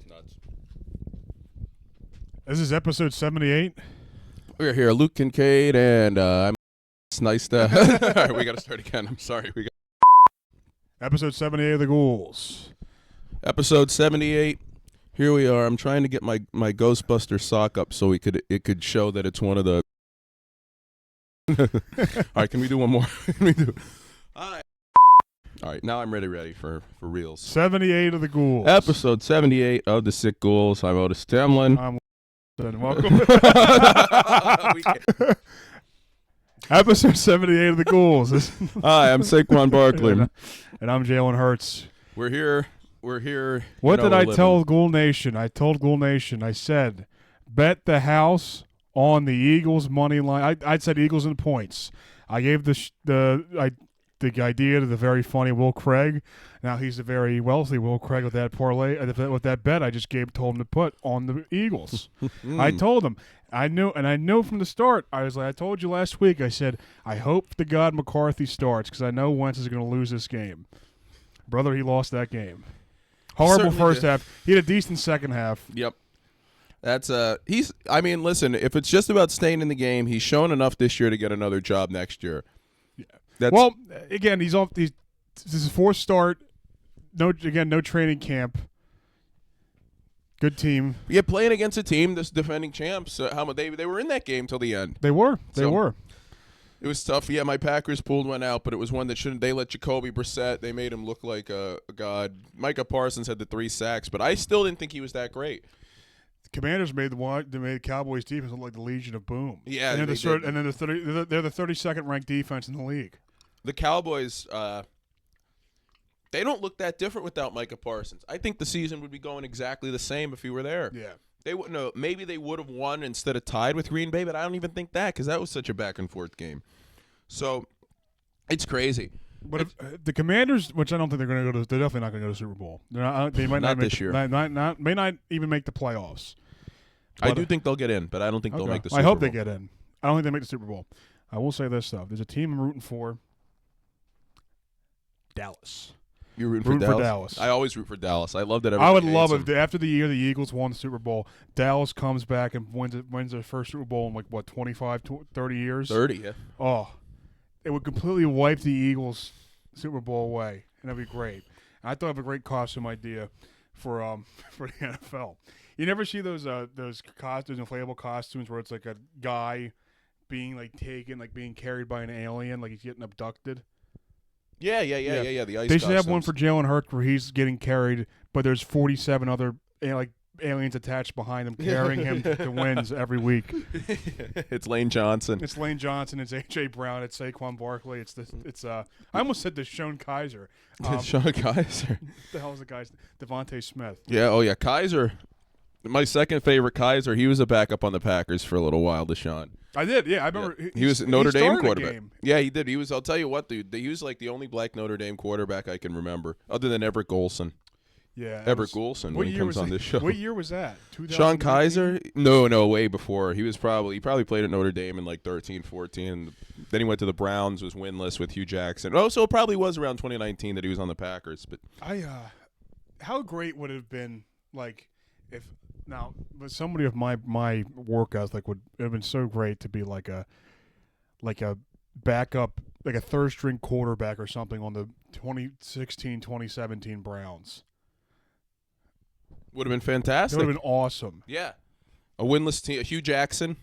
nuts. This is episode 78. We're here, Luke Kincaid, and it's nice to. All right, we got to start again. I'm sorry. Episode 78 of the Ghouls. Episode 78. Here we are. I'm trying to get my Ghostbuster sock up so it could show that it's one of the. All right, can we do one more? All right, now I'm ready for reals. 78 of the Ghouls. Episode 78 of the Sick Ghouls. I'm Otis Tamlin. I'm welcome. Episode 78 of the Ghouls. Hi, I'm Saquon Barkley. And I'm Jalen Hurts. We're here. What did I tell Ghoul Nation? I told Ghoul Nation, I said, bet the house on the Eagles money line. I said Eagles and points. I gave the idea to the very funny Will Craig. Now he's a very wealthy Will Craig with that parlay. With that bet, I just told him to put on the Eagles. I told him. I knew from the start. I was like, I told you last week. I said, I hope to God McCarthy starts because I know Wentz is going to lose this game. Brother, he lost that game. Horrible first half. He had a decent second half. Yep. That's listen, if it's just about staying in the game, he's shown enough this year to get another job next year. Well, again, he's off. This is fourth start. No training camp. Good team. Yeah, playing against a team that's defending champs. They were in that game till the end. They were. It was tough. Yeah, my Packers pulled one out, but it was one that shouldn't. They let Jacoby Brissett. They made him look like a god. Micah Parsons had the 3 sacks, but I still didn't think he was that great. The Commanders made the Cowboys defense look like the Legion of Boom. Yeah, and they're the 32nd ranked defense in the league. The Cowboys, they don't look that different without Micah Parsons. I think the season would be going exactly the same if he were there. Yeah. They wouldn't know. Maybe they would have won instead of tied with Green Bay, but I don't even think that because that was such a back and forth game. So it's crazy. But if, the Commanders, which I don't think they're going to go to, they're definitely not going to go to the Super Bowl. They might not make, this year. May not even make the playoffs. But I do think they'll get in, but I don't think they'll make the Super Bowl. I hope they get in. I don't think they make the Super Bowl. I will say this though: there's a team I'm rooting for. Dallas. You're rooting for Dallas? I always root for Dallas. I love that. I would love if after the year the Eagles won the Super Bowl, Dallas comes back and wins their first Super Bowl in 25, 30 years. 30, yeah. Oh, it would completely wipe the Eagles Super Bowl away, and that'd be great. And I thought of a great costume idea for the NFL. You never see those costumes, inflatable costumes, where it's like a guy being being carried by an alien, like he's getting abducted. Yeah. The ice. They should have one for Jalen Hurts where he's getting carried, but there's 47 other aliens attached behind him, carrying him to wins every week. It's Lane Johnson. It's AJ Brown. It's Saquon Barkley. I almost said Deshaun Kaiser. Deshaun Kaiser. What the hell is the guy's Devontae Smith? Yeah. Oh yeah, Kaiser. My second favorite Kaiser. He was a backup on the Packers for a little while. Deshaun. I did. Yeah, I remember. Yeah. He was a Notre Dame quarterback. Yeah, he did. He was. I'll tell you what, dude. He was like the only black Notre Dame quarterback I can remember, other than Everett Golson. Yeah, Everett Golson when he comes on this show. What year was that? Sean Kaiser? No, way before. He probably played at Notre Dame in 13, 14. And then he went to the Browns, was winless with Hugh Jackson. Oh, so it probably was around 2019 that he was on the Packers. But how great would it have been if but somebody of my work ethic would have been so great to be like a backup, like a third string quarterback or something on the 2016-2017 Browns. Would have been fantastic. It would have been awesome. Yeah. A winless team. Hugh Jackson.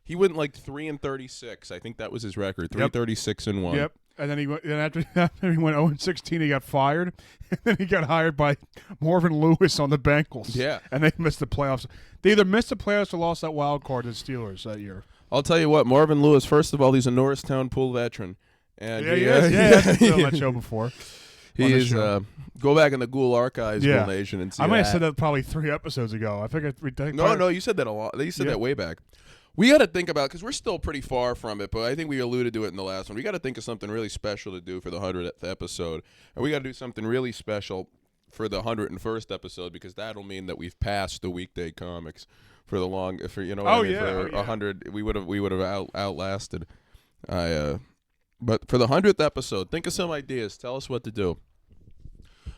He went 3-36. I think that was his record. 3-36-1. Yep. And then after he went 0-16, he got fired. And then he got hired by Marvin Lewis on the Bengals. Yeah. And they missed the playoffs. They either missed the playoffs or lost that wild card to the Steelers that year. I'll tell you what, Marvin Lewis, first of all, he's a Norristown Pool veteran. And he has been on that show before. He is. Go back in the Ghoul archives, Ghoul Nation, and see. I might have said that probably 3 episodes ago. I think No, you said that a lot. You said that way back. We got to think about, because we're still pretty far from it, but I think we alluded to it in the last one. We got to think of something really special to do for the 100th episode, and we got to do something really special for the 101st episode, because that'll mean that we've passed the weekday comics for the long. For 100, we would have outlasted. But for the 100th episode, think of some ideas. Tell us what to do.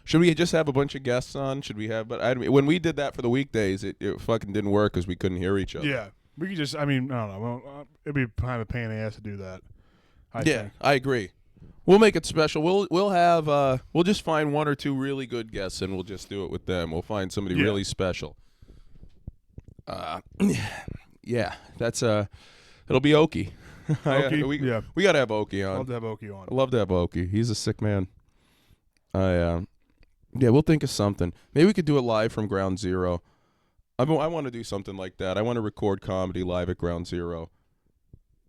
Should we just have a bunch of guests on? Should we have? But I mean, when we did that for the weekdays, it fucking didn't work because we couldn't hear each other. Yeah, we could just. I mean, I don't know. It'd be kind of a pain in the ass to do that. I think. I agree. We'll make it special. We'll have we'll just find one or two really good guests and we'll just do it with them. We'll find somebody really special. Yeah, that's it'll be Okie. Okie, we gotta have Okie on. Love to have Okie on. I love to have Okie. He's a sick man. Yeah, we'll think of something. Maybe we could do it live from Ground Zero. I want to do something like that. I want to record comedy live at Ground Zero.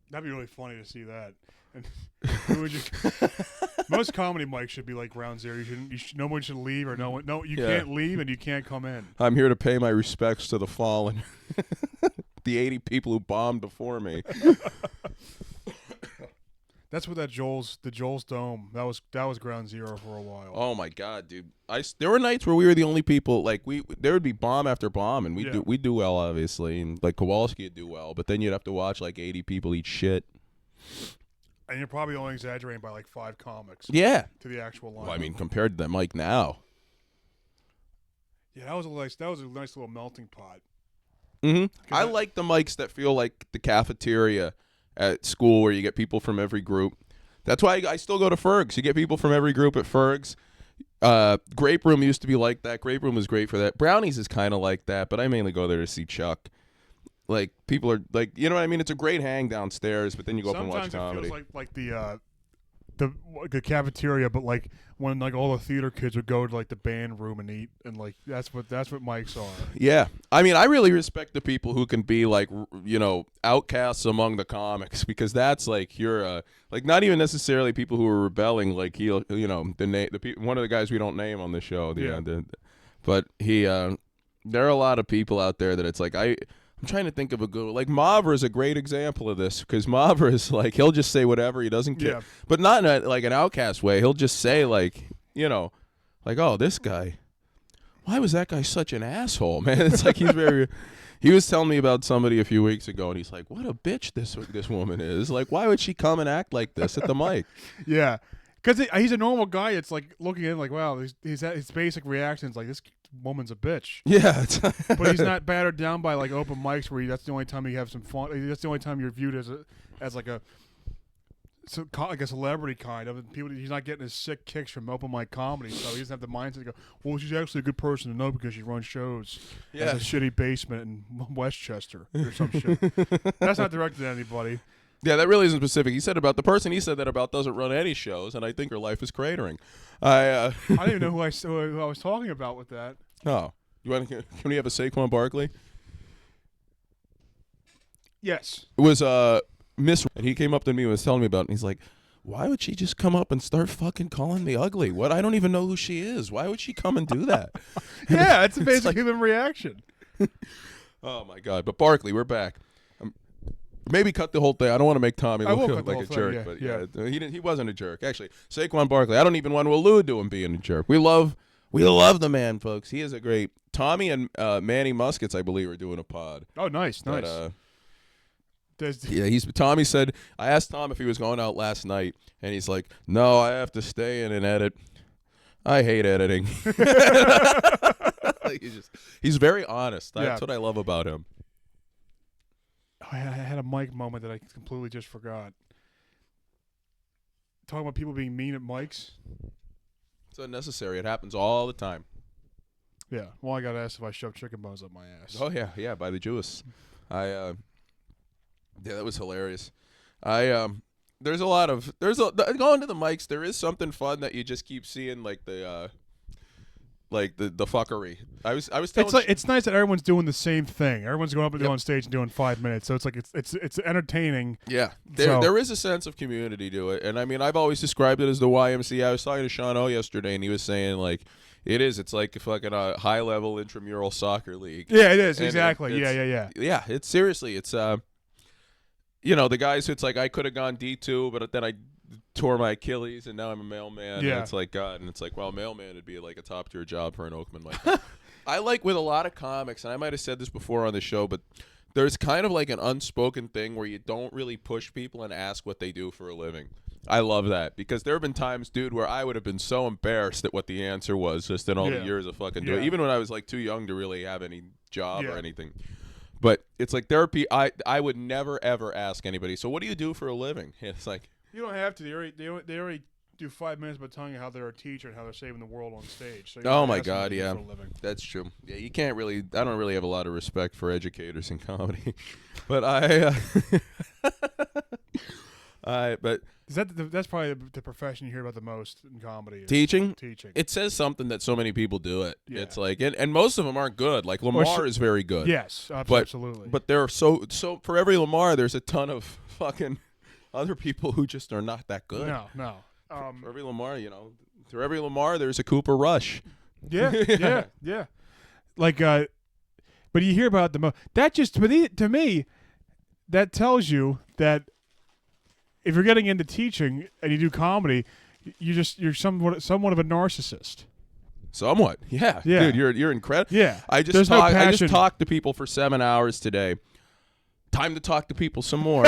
That'd be really funny to see that. And most comedy mics should be like Ground Zero. No one should leave, or you can't leave and you can't come in. I'm here to pay my respects to the fallen, the 80 people who bombed before me. That's what the Joel's Dome. That was Ground Zero for a while. Oh my God, dude! There were nights where we were the only people. Like there would be bomb after bomb, and we do well, obviously, and like Kowalski would do well, but then you'd have to watch like 80 people eat shit. And you're probably only exaggerating by like 5 comics. Yeah. To the actual line. Well, I mean, compared to the mic now. Yeah, that was a nice little melting pot. Mm-hmm. I like the mics that feel like the cafeteria at school where you get people from every group. That's why I still go to Ferg's. You get people from every group at Ferg's. Grape Room used to be like that. Grape Room was great for that. Brownies is kind of like that, but I mainly go there to see Chuck. Like, people are, like, you know what I mean? It's a great hang downstairs, but then you go up and watch comedy. Sometimes it feels like the cafeteria, but like when like all the theater kids would go to like the band room and eat, and like that's what mics are. Yeah, I mean, I really respect the people who can be like, you know, outcasts among the comics, because that's like you're like not even necessarily people who are rebelling. Like one of the guys we don't name on the show. But there are a lot of people out there that it's like I'm trying to think of a good, like Mavra is a great example of this, because Mavra is like, he'll just say whatever, he doesn't care, but not in like an outcast way. He'll just say like, you know, like, oh, this guy, why was that guy such an asshole, man? It's like he was telling me about somebody a few weeks ago, and he's like, what a bitch this woman is. Like, why would she come and act like this at the mic? Yeah, because he's a normal guy. It's like looking at him like, wow, his basic reactions like, this woman's a bitch. Yeah. But he's not battered down by like open mics where that's the only time you have some fun. That's the only time you're viewed as like a celebrity kind of. He's not getting his sick kicks from open mic comedy, so he doesn't have the mindset to go, well, she's actually a good person to know because she runs shows in a shitty basement in Westchester or some shit. That's not directed at anybody. Yeah, that really isn't specific. He said about the person he said that about doesn't run any shows, and I think her life is cratering. I didn't even know who I was talking about with that. Oh, can we have a Saquon Barkley? Yes. It was Miss, and he came up to me and was telling me about it, and he's like, why would she just come up and start fucking calling me ugly? What? I don't even know who she is. Why would she come and do that? Yeah, it's a basic human reaction. Oh, my God. But Barkley, we're back. Maybe cut the whole thing. I don't want to make Tommy look like a jerk, but he wasn't a jerk. Actually, Saquon Barkley, I don't even want to allude to him being a jerk. We love the man, folks. He is a great. Tommy and Manny Muskets, I believe, are doing a pod. Oh, nice. Tommy said, I asked Tom if he was going out last night, and he's like, no, I have to stay in and edit. I hate editing. He's very honest. That's what I love about him. I had a mic moment that I completely just forgot. Talking about people being mean at mics. It's unnecessary. It happens all the time. Yeah. Well, I got asked if I shoved chicken bones up my ass. Oh, yeah, by the Jewess. Yeah, that was hilarious. There's going to the mics, there is something fun that you just keep seeing, like the fuckery. I was telling it's nice that everyone's doing the same thing. Everyone's going up and on stage and doing 5 minutes. So it's like it's entertaining. Yeah. There is a sense of community to it. And I mean, I've always described it as the YMCA. I was talking to Sean O yesterday, and he was saying like it's like a fucking high level intramural soccer league. Yeah, it is. And exactly. Yeah. It's seriously, it's the guys who it's like I could have gone D2, but then I tore my Achilles, and now I'm a mailman. Yeah. And it's like, God. And it's like, well, mailman would be like a top-tier job for an Oakman Mike. I like with a lot of comics, and I might have said this before on the show, but there's kind of like an unspoken thing where you don't really push people and ask what they do for a living. I love that because there have been times, dude, where I would have been so embarrassed at what the answer was just in all the years of fucking doing it. Even when I was like too young to really have any job or anything. But it's like therapy. I would never ever ask anybody. So what do you do for a living? It's like you don't have to. They already do 5 minutes by telling you how they're a teacher and how they're saving the world on stage. So oh my God, yeah, that's true. Yeah, you can't really. I don't really have a lot of respect for educators in comedy, but but that's probably the profession you hear about the most in comedy. Teaching. It says something that so many people do it. Yeah. It's like, and most of them aren't good. Like Lamar is very good. Yes, absolutely. But there are so for every Lamar, there's a ton of fucking other people who just are not that good. No. For every Lamar, for every Lamar, there's a Cooper Rush. Yeah. Like, but you hear about the most. That just to me, that tells you that if you're getting into teaching and you do comedy, you're somewhat of a narcissist. Somewhat, yeah. Dude, you're incredible. Yeah, I just talked to people for 7 hours today. Time to talk to people some more.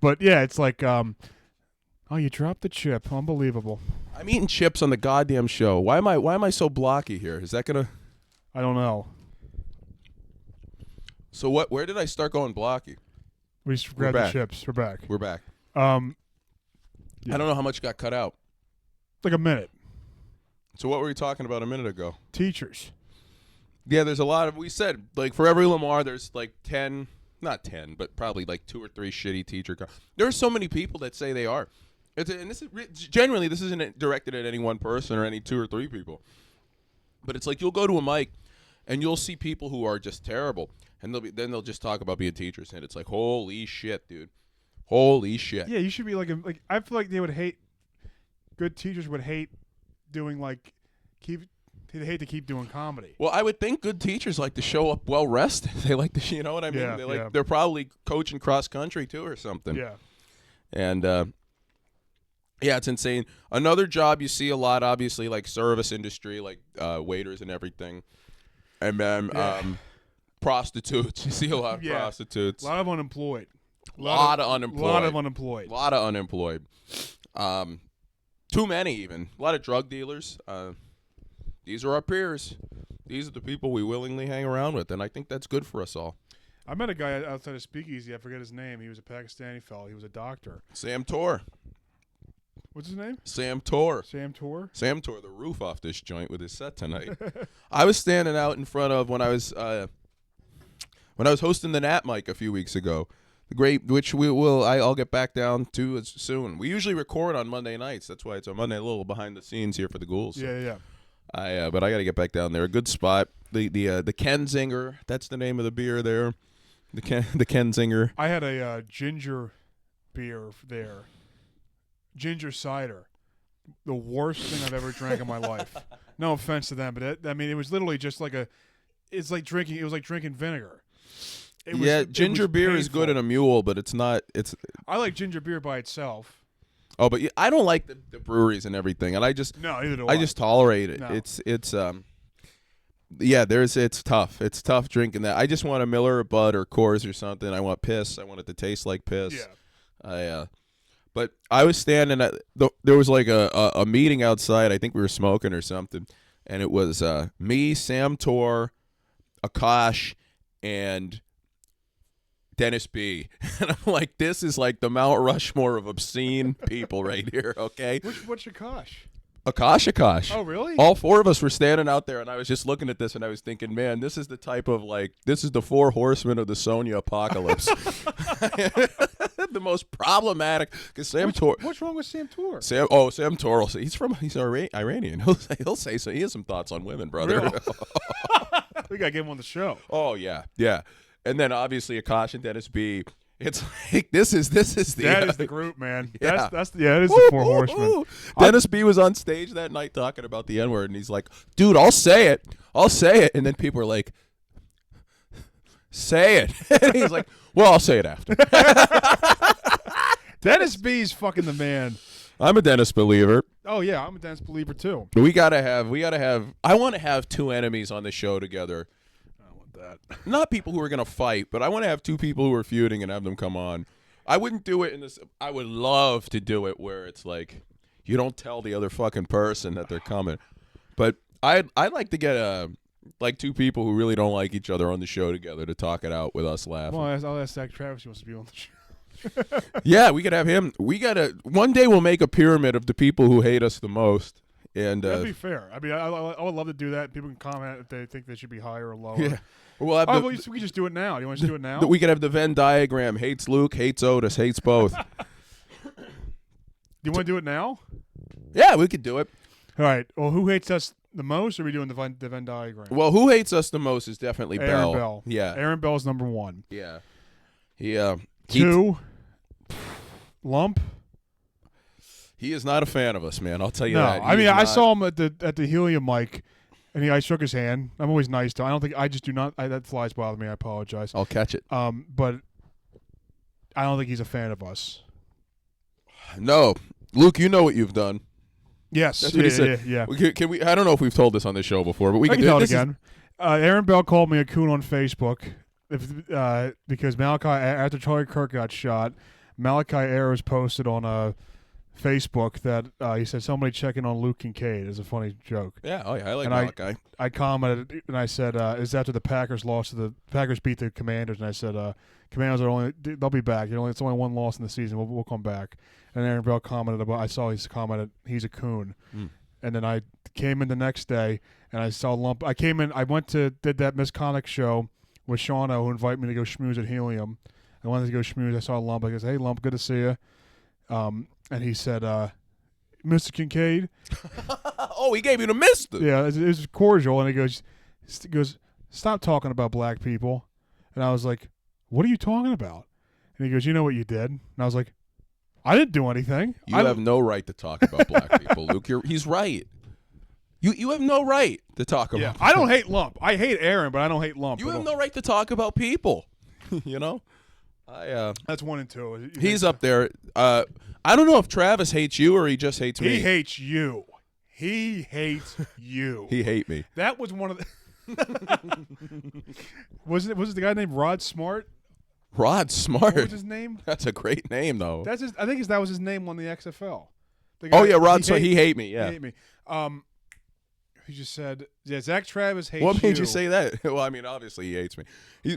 But yeah, it's like, oh, you dropped the chip. Unbelievable. I'm eating chips on the goddamn show. Why am I so blocky here? Is that gonna? I don't know. So what? Where did I start going blocky? We just grabbed the chips. We're back. I don't know how much got cut out. Like a minute. So what were we talking about a minute ago? Teachers. Yeah, there's a lot of. We said like for every Lamar, there's like 10. Not 10, but probably like 2 or 3 shitty teacher. There are so many people that say they are. And this is generally, this isn't directed at any one person or any 2 or 3 people. But it's like you'll go to a mic and you'll see people who are just terrible. And they'll just talk about being teachers. And it's like, holy shit, dude. Holy shit. Yeah, you should be like I feel like they would hate, good teachers would hate doing they hate to keep doing comedy. Well, I would think good teachers like to show up well rested. They like to, you know what I mean? Yeah, they're probably coaching cross country too or something. Yeah. And yeah, it's insane. Another job you see a lot, obviously, like service industry, like waiters and everything. And then prostitutes. You see a lot of prostitutes. A lot of unemployed. A lot of unemployed. Too many even. A lot of drug dealers. These are our peers. These are the people we willingly hang around with, and I think that's good for us all. I met a guy outside of Speakeasy. I forget his name. He was a Pakistani fellow. He was a doctor. Sam Tor. What's his name? Sam Tor. Sam Tor? Sam tore the roof off this joint with his set tonight. I was standing out in front of when I was hosting the Nat Mic a few weeks ago. The great, which I'll get back down to soon. We usually record on Monday nights. That's why it's on Monday. A little behind the scenes here for the Ghouls. Yeah. But I got to get back down there. A good spot. The Kenzinger. That's the name of the beer there. The Kenzinger. I had a ginger beer there. Ginger cider. The worst thing I've ever drank in my life. No offense to them, but it was literally just like it was like drinking vinegar. Ginger beer painful. is good in a mule, but it's not. I like ginger beer by itself. Oh, but I don't like the breweries and everything, and I just neither do I. I just tolerate it. No. It's tough. It's tough drinking that. I just want a Miller or Bud or Coors or something. I want piss. I want it to taste like piss. Yeah. But I was standing at there was like a meeting outside. I think we were smoking or something, and it was me, Sam Tor, Akash, and Dennis B. And I'm like, this is like the Mount Rushmore of obscene people right here, okay? What's Akash? Akash. Oh, really? All 4 of us were standing out there, and I was just looking at this, and I was thinking, man, this is the type of, this is the 4 horsemen of the Sonia apocalypse. The most problematic, because Sam Tor. What's wrong with Sam Tor? Sam Tor will say, he's Iranian. He'll say so. He has some thoughts on women, brother. Really? We got to get him on the show. Oh, yeah. And then obviously Akash and Dennis B. It's like this is the is the group, man. Yeah. It is the 4 horsemen. Dennis B was on stage that night talking about the N-word, and he's like, "Dude, I'll say it," and then people are like, "Say it," and he's like, "Well, I'll say it after." Dennis B's fucking the man. I'm a Dennis believer. Oh yeah, I'm a Dennis believer too. We gotta have. I want to have 2 enemies on the show together. That. Not people who are going to fight, but I want to have 2 people who are feuding and have them come on. I wouldn't do it in this. I would love to do it where it's like you don't tell the other fucking person that they're coming. But I'd like to get like two people who really don't like each other on the show together to talk it out with us laughing. Well, I'll ask Zach Travis. He wants to be on the show. Yeah, we could have him. One day we'll make a pyramid of the people who hate us the most. And that'd be fair. I mean, I would love to do that. People can comment if they think they should be higher or lower. Yeah. We'll have we can just do it now. Do you want to do it now? We could have the Venn diagram. Hates Luke, hates Otis, hates both. Do you want to do it now? Yeah, we could do it. All right. Well, who hates us the most? Or are we doing the Venn diagram? Well, who hates us the most is definitely Aaron Bell. Yeah. Aaron Bell's number 1. Yeah. 2, Lump. He is not a fan of us, man. I'll tell you no, that. I mean, I saw him at the helium mic, and I shook his hand. I'm always nice to him. I don't think I just do not. That flies bother me. I apologize. I'll catch it. But I don't think he's a fan of us. No, Luke, you know what you've done. Yes, that's what he said. Yeah. Can we? I don't know if we've told this on this show before, but we can tell it again. Aaron Bell called me a coon on Facebook because Malachi, after Charlie Kirk got shot, Malachi Ayers posted on Facebook that he said somebody checking on Luke Kincaid is a funny joke. Yeah, I like Malachi. I commented and I said, "Is after the Packers Packers beat the Commanders?" And I said, "Commanders they'll be back. It's only one loss in the season. We'll come back." And Aaron Bell commented about. I saw he's commented he's a coon. And then I came in the next day and I saw Lump. I came in. I did that Misconduct show with Shauno, who invited me to go schmooze at Helium. I wanted to go schmooze. I saw Lump. I goes, "Hey Lump, good to see you." And he said, "Mr. Kincaid." Oh, he gave you the mister. Yeah, it was cordial. And he goes, "Stop talking about black people." And I was like, "What are you talking about?" And he goes, "You know what you did?" And I was like, "I didn't do anything." You have no right to talk about black people, Luke. He's right. You have no right to talk about. Yeah, I don't hate Lump. I hate Aaron, but I don't hate Lump. You have no right to talk about people. You know. That's 1 and 2. He's up there. I don't know if Travis hates you or he just hates me. He hates you. He hates you. He hate me. That was one of the. Was it the guy named Rod Smart? Rod Smart. What was his name? That's a great name, though. I think that was his name on the XFL. Rod Smart. He hate me. Yeah. He hate me. He just said, "Yeah, Zach Travis hates What made you say that?" Well, I mean, obviously he hates me.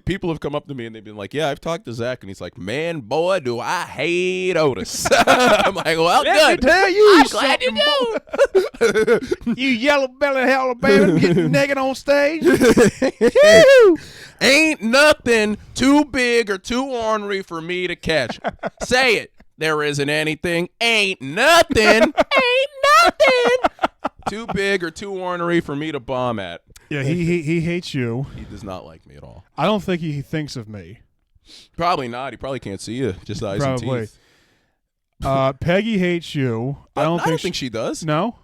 People have come up to me and they've been like, "Yeah, I've talked to Zach," and he's like, "Man, boy, do I hate Otis." I'm like, "Well, Let good. me tell you, I'm glad you do." You yellow belly Alabama getting naked on stage. Ain't nothing too big or too ornery for me to catch. Say it. There isn't anything. Ain't nothing. Ain't nothing too big or too ornery for me to bomb at. Yeah, he hates you. He does not like me at all. I don't think he thinks of me. Probably not. He probably can't see you. Just eyes and teeth. Peggy hates you. I don't think she does. No?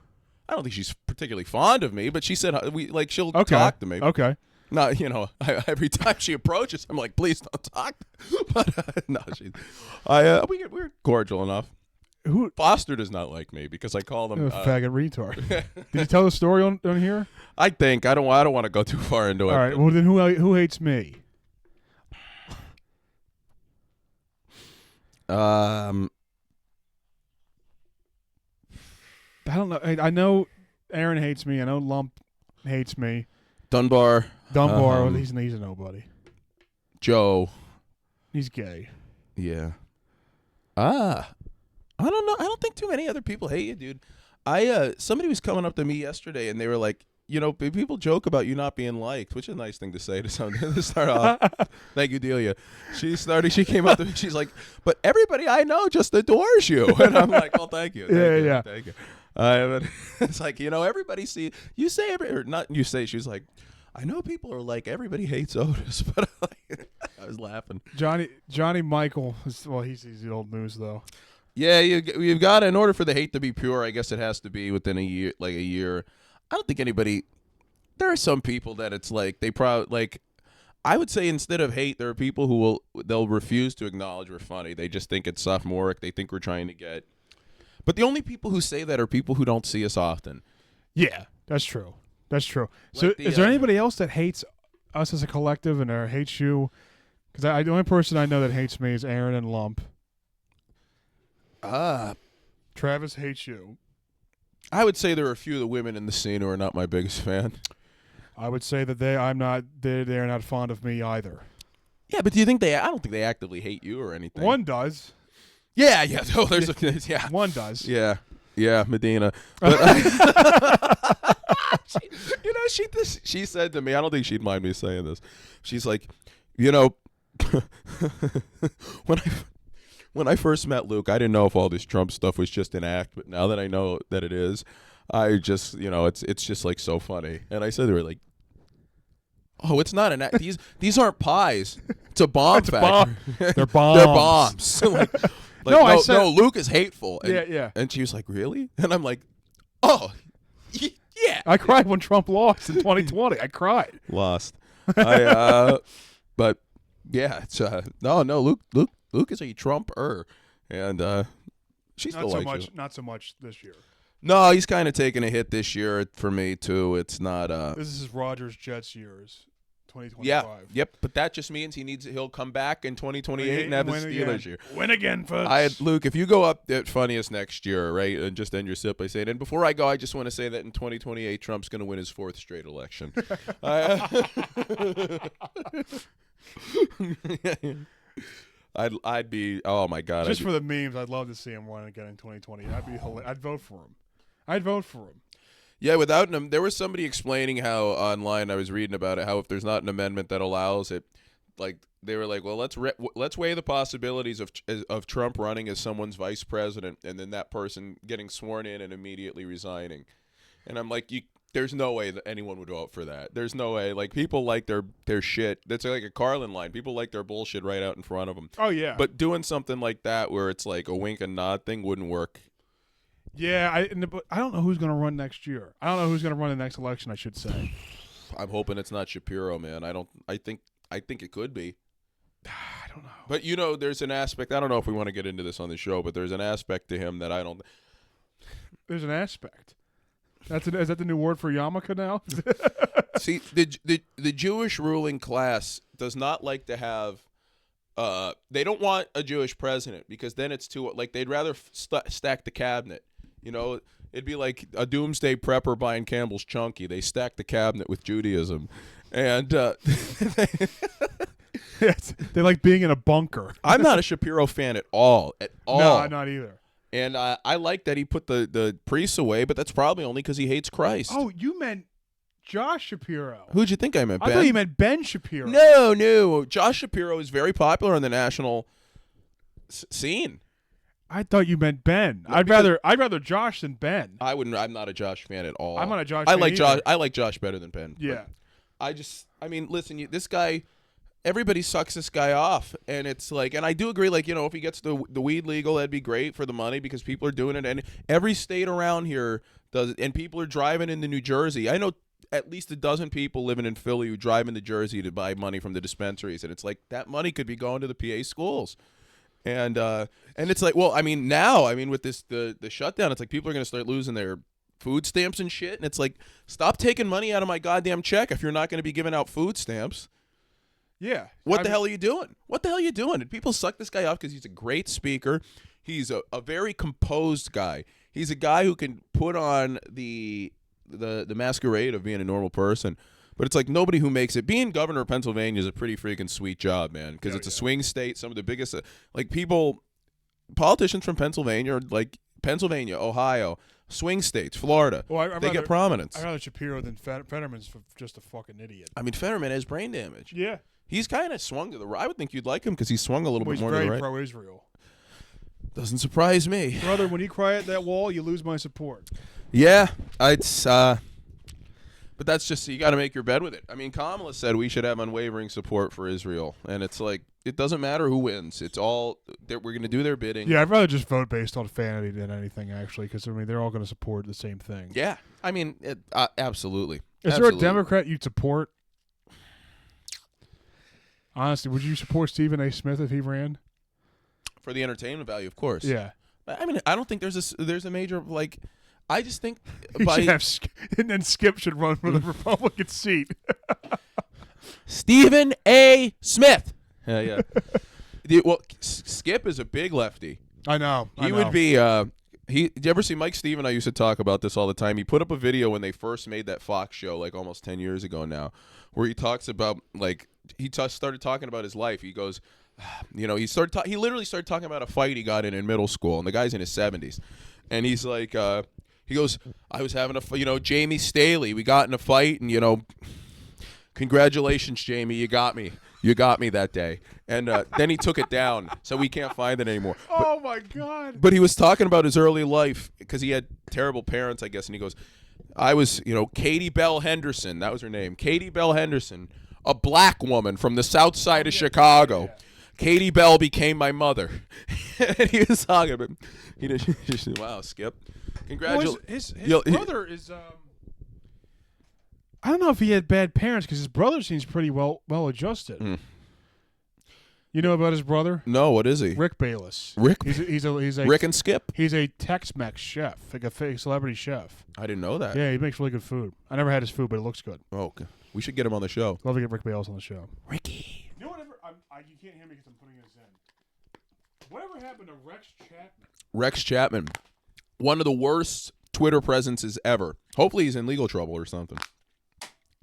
I don't think she's particularly fond of me, but she said she'll talk to me. Okay. No, every time she approaches, I'm like, please don't talk. But no, we're cordial enough. Foster does not like me because I call them faggot retard. Did you tell the story on here? I think I don't want to go too far into it. All right. Well, then who hates me? I don't know. I know Aaron hates me. I know Lump hates me. Dunbar. He's a nobody. Joe. He's gay. Yeah. I don't know. I don't think too many other people hate you, dude. Somebody was coming up to me yesterday and they were like, people joke about you not being liked, which is a nice thing to say to someone to start off. Thank you, Delia. She came up to me. She's like, but everybody I know just adores you. And I'm like, well, thank you. Thank you. But it's like, everybody you say or not you say, she's like, I know people are like, everybody hates Otis, but I was laughing. Johnny Michael, he's the old news though. Yeah, you've got to, in order for the hate to be pure, I guess it has to be within a year. I don't think anybody. There are some people that it's like they probably I would say instead of hate, there are people who they'll refuse to acknowledge we're funny. They just think it's sophomoric. They think we're trying to get. But the only people who say that are people who don't see us often. Yeah, that's true. That's true. So, is there anybody else that hates us as a collective and hates you? Because the only person I know that hates me is Aaron and Lump. Travis hates you. I would say there are a few of the women in the scene who are not my biggest fan. I would say that they're not fond of me either. Yeah, but do you think I don't think they actively hate you or anything. One does. Yeah. Oh, there's yeah. One does. Yeah, Medina. But, she said to me, I don't think she'd mind me saying this. She's like, when I first met Luke, I didn't know if all this Trump stuff was just an act, but now that I know that it is, I just, it's just like so funny. And I said to her, like, oh, it's not an act. These aren't pies. It's a bomb factory. They're bombs. They're bombs. No, Luke is hateful. And, yeah. And she was like, really? And I'm like, oh, yeah. I cried when Trump lost in 2020. I cried. Lost. But yeah, it's no. Luke is a Trumper, and she still likes you. Not so much this year. No, he's kind of taking a hit this year for me too. It's not. This is Rogers Jets years, 2025. Yeah, yep. But that just means he'll come back in 2028 and have his Steelers year. Win again, folks. Luke, if you go up at funniest next year, right, and just end your sip by saying, and before I go, I just want to say that in 2028, Trump's going to win his 4th straight election. I'd be, oh my God. Just for the memes, I'd love to see him win again in 2020. I'd vote for him. Yeah, without him, there was somebody explaining how online, I was reading about it, how if there's not an amendment that allows it, like they were like, well, let's weigh the possibilities of Trump running as someone's vice president and then that person getting sworn in and immediately resigning. And I'm like, there's no way that anyone would vote for that. There's no way. Like, people like their shit. That's like a Carlin line. People like their bullshit right out in front of them. Oh, yeah. But doing something like that where it's like a wink and nod thing wouldn't work. Yeah, I don't know who's going to run next year. I don't know who's going to run the next election, I should say. I'm hoping it's not Shapiro, man. I think it could be. I don't know. But, there's an aspect. I don't know if we want to get into this on the show, but there's an aspect to him that I don't. There's an aspect. Is that the new word for yarmulke now? See, the Jewish ruling class does not like to have. They don't want a Jewish president because then it's too like they'd rather stack the cabinet. It'd be like a doomsday prepper buying Campbell's Chunky. They stack the cabinet with Judaism, and they like being in a bunker. I'm not a Shapiro fan at all. No, I'm not either. And I like that he put the priests away, but that's probably only because he hates Christ. Oh, you meant Josh Shapiro. Who'd you think I meant, Ben? I thought you meant Ben Shapiro. No. Josh Shapiro is very popular on the national scene. I thought you meant Ben. I'd rather Josh than Ben. I'm not a Josh fan at all. I'm not a Josh fan either. Josh. I like Josh better than Ben. Yeah. Listen, this guy. Everybody sucks this guy off, and it's like, and I do agree, like, if he gets the weed legal, that'd be great for the money because people are doing it, and every state around here does it, and people are driving into New Jersey. I know at least a dozen people living in Philly who drive into Jersey to buy money from the dispensaries, and it's like that money could be going to the PA schools, and it's like, well, now with this the shutdown, it's like people are gonna start losing their food stamps and shit, and it's like, stop taking money out of my goddamn check if you're not going to be giving out food stamps. Yeah. What the hell are you doing? And people suck this guy off because he's a great speaker. He's a very composed guy. He's a guy who can put on the masquerade of being a normal person. But it's like nobody who makes it. Being governor of Pennsylvania is a pretty freaking sweet job, man, because it's a swing state. Some of the biggest, politicians from Pennsylvania, like Pennsylvania, Ohio, swing states, Florida, they get prominence. I'd rather Shapiro than Fetterman's just a fucking idiot. Fetterman has brain damage. Yeah. He's kind of swung to the right. I would think you'd like him because he swung a little bit more to the right. He's very pro-Israel. Doesn't surprise me. Brother, when you cry at that wall, you lose my support. Yeah, but that's just, you got to make your bed with it. Kamala said we should have unwavering support for Israel, and it's like, it doesn't matter who wins. It's all, we're going to do their bidding. Yeah, I'd rather just vote based on vanity than anything, actually, because, they're all going to support the same thing. Yeah, absolutely. Is there a Democrat you'd support? Honestly, would you support Stephen A. Smith if he ran? For the entertainment value, of course. Yeah. I don't think there's a major, like, I just think and then Skip should run for the Republican seat. Stephen A. Smith. Yeah. Well, Skip is a big lefty. I know. He would be. Did you ever see Mike Steve and I used to talk about this all the time? He put up a video when they first made that Fox show, like almost 10 years ago now, where he talks about started talking about his life. He goes, he literally started talking about a fight he got in middle school, and the guy's in his 70s, and he's like, he goes, I was having Jamie Staley, we got in a fight, and congratulations, Jamie, you got me that day. And then he took it down, so we can't find it anymore. Oh, my God. But he was talking about his early life because he had terrible parents, I guess. And he goes, I was, Katie Bell Henderson. That was her name. Katie Bell Henderson, a black woman from the south side of Chicago. Yeah. Katie Bell became my mother. And he was talking about wow, Skip. Congratulations. His brother is... I don't know if he had bad parents because his brother seems pretty well adjusted. Mm. You know about his brother? No, what is he? Rick Bayless. He's a Rick and Skip. He's a Tex-Mex chef, like a fake celebrity chef. I didn't know that. Yeah, he makes really good food. I never had his food, but it looks good. Oh, okay. We should get him on the show. Love to get Rick Bayless on the show. Ricky. You know whatever? You can't hear me because I'm putting this in. Whatever happened to Rex Chapman? Rex Chapman, one of the worst Twitter presences ever. Hopefully, he's in legal trouble or something.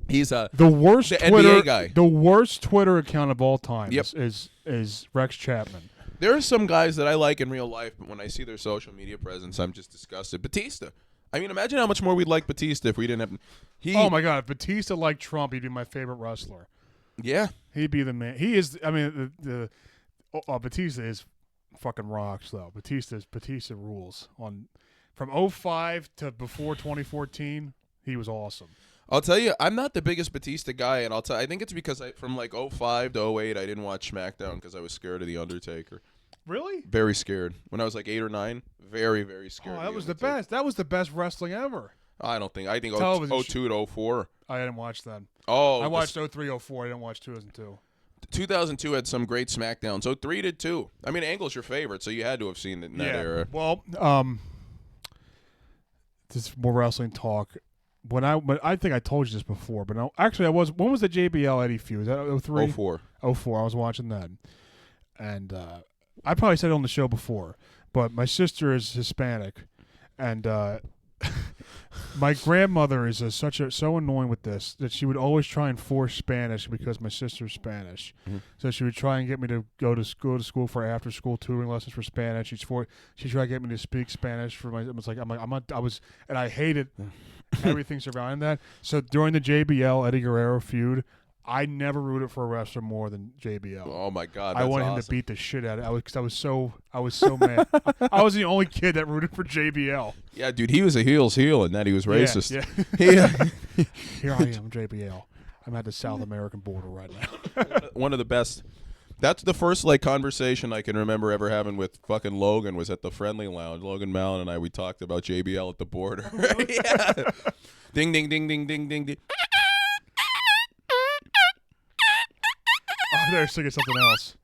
He's the worst NBA guy. The worst Twitter account of all time is Rex Chapman. There are some guys that I like in real life, but when I see their social media presence, I'm just disgusted. Batista. I mean, imagine how much more we'd like Batista if we didn't have... Oh, my God. If Batista liked Trump, he'd be my favorite wrestler. Yeah. He'd be the man. He is... I mean, Batista is fucking rocks, though. Batista rules. From 05 to before 2014, he was awesome. I'll tell you, I'm not the biggest Batista guy, and I think it's because from 05 to 08, I didn't watch SmackDown because I was scared of The Undertaker. Really? Very scared. When I was 8 or 9, very, very scared. Oh, that was the best. That was the best wrestling ever. I think 02 to 04. I didn't watch that. Oh. I watched 03, 04. I didn't watch 2002. 2002 had some great SmackDowns. 03 did too. I mean, Angle's your favorite, so you had to have seen it in that era. Well, this is more wrestling talk. I think I told you this before, but no, actually when was the JBL Eddie feud? Was that 03? 04. 04. I was watching that. And I probably said it on the show before, but my sister is Hispanic, and my grandmother is so annoying with this that she would always try and force Spanish because my sister's Spanish. Mm-hmm. So she would try and get me to go to school for after school tutoring lessons for Spanish. She tried to get me to speak Spanish for my. And I hated everything surrounding that. So during the JBL Eddie Guerrero feud, I never rooted for a wrestler more than JBL. Oh my God! I wanted him to beat the shit out of it because I was so mad. I was the only kid that rooted for JBL. Yeah, dude, he was a heel's heel, and that he was racist. Yeah. Here I am, JBL. I'm at the South American border right now. One of the best. That's the first conversation I can remember ever having with fucking Logan was at the Friendly Lounge. Logan Mallon and I, we talked about JBL at the border. Yeah. Ding, ding, ding, ding, ding, ding, ding. Oh, they're singing something else.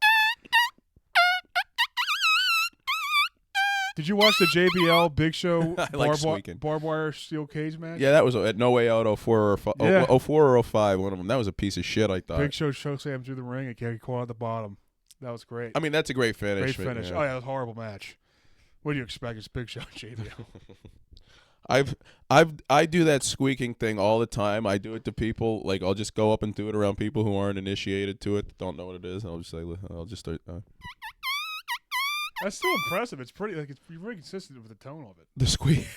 Did you watch the JBL Big Show barbed wire steel cage match? Yeah, that was at No Way Out 04 or 05, one of them. That was a piece of shit, I thought. Big Show chokeslammed through the ring and he caught at the bottom. That was great. I mean, that's a great finish. Great finish. Yeah. Oh, yeah, it was a horrible match. What do you expect? It's Big Show JBL. I do that squeaking thing all the time. I do it to people. I'll just go up and do it around people who aren't initiated to it, don't know what it is. And I'll just start. That's still impressive. It's pretty you're very consistent with the tone of it. The squeak.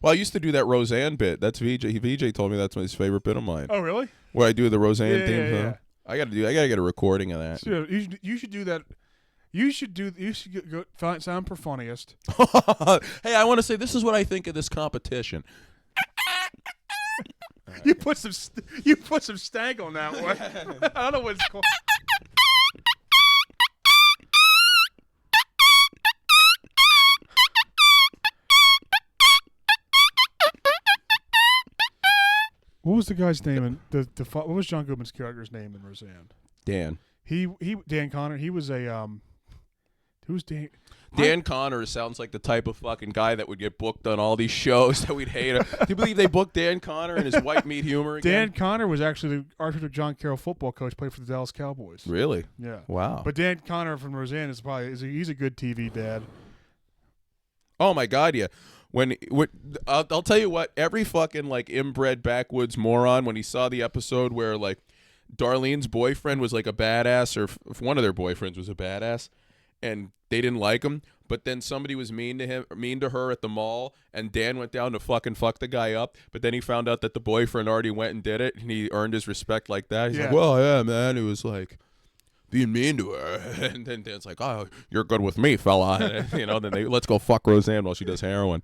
Well, I used to do that Roseanne bit. That's VJ. VJ told me that's his favorite bit of mine. Oh, really? Where I do the Roseanne theme. Yeah. I gotta get a recording of that. So, you should do that. You should go sound per funniest. Hey, I want to say this is what I think of this competition. You put some stank on that one. I don't know what it's called. What was the guy's name in what was John Goodman's character's name in Roseanne? Dan. Dan Connor. He was a who's Dan? Dan Connor sounds like the type of fucking guy that would get booked on all these shows that we'd hate. Do you believe they booked Dan Connor and his white meat humor again? Dan Connor was actually the Arthur John Carroll football coach, played for the Dallas Cowboys. Really? Yeah. Wow. But Dan Connor from Roseanne he's a good TV dad. Oh my God, yeah. I'll tell you what, every fucking like inbred backwoods moron, when he saw the episode where like Darlene's boyfriend was like a badass, or if one of their boyfriends was a badass, and they didn't like him, but then somebody was mean to her at the mall, and Dan went down to fucking fuck the guy up, but then he found out that the boyfriend already went and did it, and he earned his respect like that. He's like, well, yeah, man, it was like being mean to her. And then Dan's like, oh, you're good with me, fella. And, then let's go fuck Roseanne while she does heroin.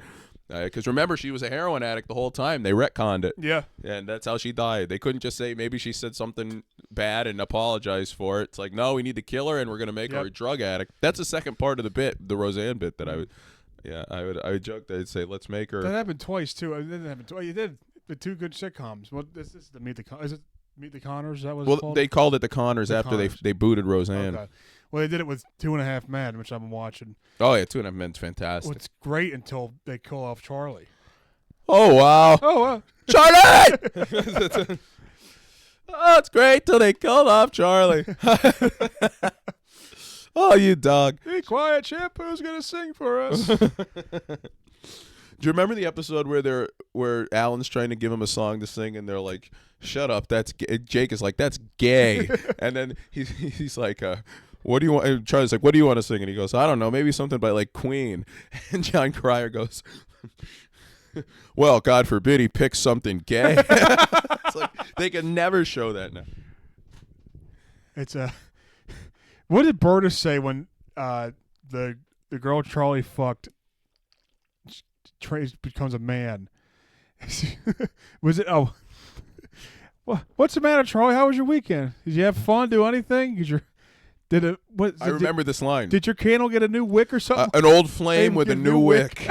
Because remember, she was a heroin addict the whole time. They retconned it. Yeah. And that's how she died. They couldn't just say maybe she said something bad and apologize for it. It's like, no, we need to kill her and we're going to make her a drug addict. That's the second part of the bit, the Roseanne bit that I would joke that I'd say, let's make her. That happened twice, too. It didn't happen twice. You did the two good sitcoms. Well, this is the Meet the Connors? That was called? They called it the Connors after they booted Roseanne. Okay. Well, they did it with 2.5 Men, which I've been watching. Oh, yeah, 2.5 Men's fantastic. Well, it's great until they kill off Charlie. Oh, wow. Oh, wow. Charlie! Oh, it's great till they killed off Charlie. Oh, you dog. Be quiet, Chip. Who's going to sing for us? Do you remember the episode where Alan's trying to give him a song to sing, and they're like, "Shut up, that's gay." Jake is like, "That's gay," and then he's like, "What do you want?" And Charlie's like, "What do you want to sing?" And he goes, "I don't know, maybe something by like Queen." And John Cryer goes, "Well, God forbid he picks something gay." It's like they can never show that now. It's what did Berta say when the girl Charlie fucked becomes a man? Was it what's the matter, Charlie? How was your weekend? Did you have fun? Do anything? I remember this line. Did your candle get a new wick or something? An old flame with a new wick.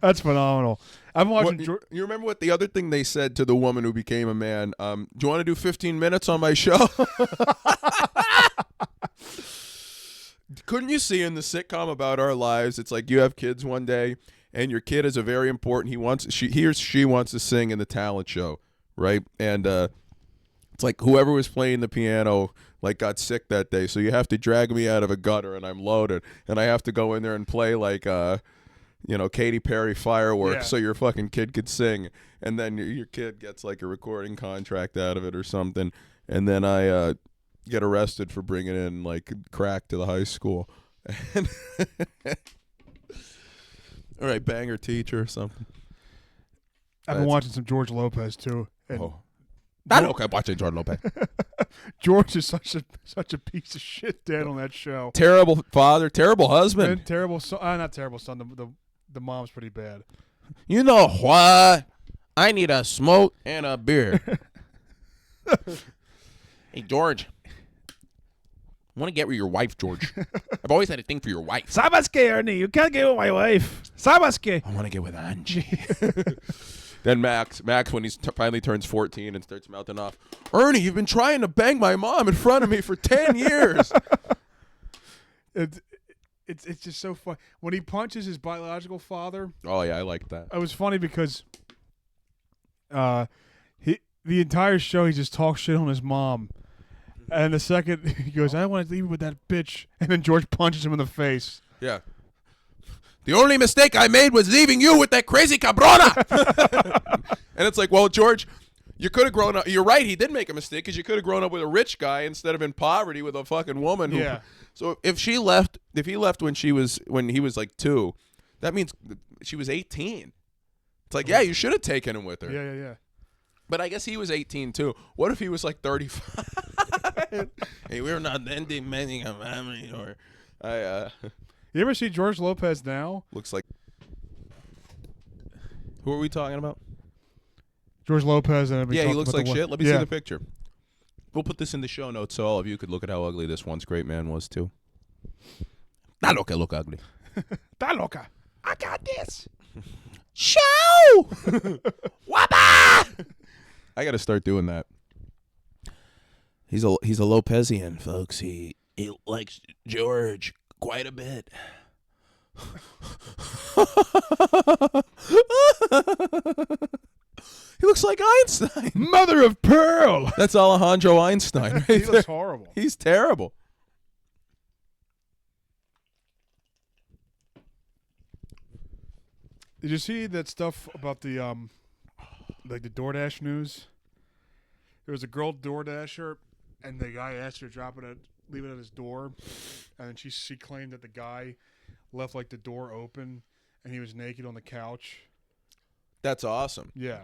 That's phenomenal. I'm watching. You remember what the other thing they said to the woman who became a man? Do you want to do 15 minutes on my show? Couldn't you see in the sitcom About Our Lives? It's like you have kids one day, and your kid is a very important. He or she wants to sing in the talent show, right? And it's like whoever was playing the piano like got sick that day, so you have to drag me out of a gutter, and I'm loaded, and I have to go in there and play like Katy Perry Fireworks, so your fucking kid could sing, and then your kid gets like a recording contract out of it or something, and then I get arrested for bringing in like crack to the high school. All right, banger teacher or something. I've been watching some George Lopez too. I don't care watching George Lopez. George is such a piece of shit, Dad, on that show. Terrible father, terrible husband, and terrible son. Not terrible son. The mom's pretty bad. You know what? I need a smoke and a beer. Hey, George. I want to get with your wife, George. I've always had a thing for your wife. Sabaske, Ernie. You can't get with my wife. Sabaske. I want to get with Angie. Then Max, when he finally turns 14 and starts mouthing off, Ernie, you've been trying to bang my mom in front of me for 10 years. It's just so fun. When he punches his biological father. Oh, yeah, I like that. It was funny because the entire show he just talks shit on his mom. And the second he goes, I want to leave with that bitch. And then George punches him in the face. Yeah. The only mistake I made was leaving you with that crazy cabrona. And it's like, well, George, you could have grown up. You're right. He did make a mistake because you could have grown up with a rich guy instead of in poverty with a fucking woman. Yeah. So if he left when he was like 2, that means she was 18. It's like, yeah, you should have taken him with her. Yeah. But I guess he was 18 too. What if he was like 35? Hey, we're not demanding a family, or You ever see George Lopez now? Looks like. Who are we talking about? George Lopez. And he looks like shit. Let me see the picture. We'll put this in the show notes so all of you could look at how ugly this once great man was too. That look ugly. That loca. I got this. Show! Wabba! I got to start doing that. He's a Lopezian, folks. He likes George quite a bit. He looks like Einstein. Mother of pearl. That's Alejandro Einstein. Right He looks horrible. He's terrible. Did you see that stuff about the like the DoorDash news? There was a girl DoorDasher, and the guy asked her to leave it at his door, and then she claimed that the guy left like the door open, and he was naked on the couch. That's awesome. Yeah.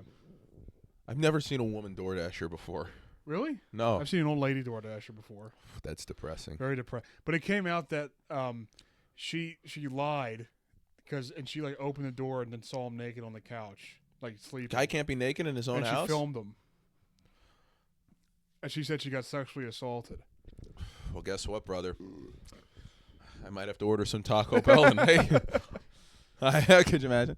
I've never seen a woman DoorDasher before. Really? No. I've seen an old lady DoorDasher before. That's depressing. Very depressing. But it came out that she lied and she like opened the door and then saw him naked on the couch, like sleeping. Guy can't be naked in his own house? She filmed him. And she said she got sexually assaulted. Well, guess what, brother? I might have to order some Taco Bell and hey. Could you imagine?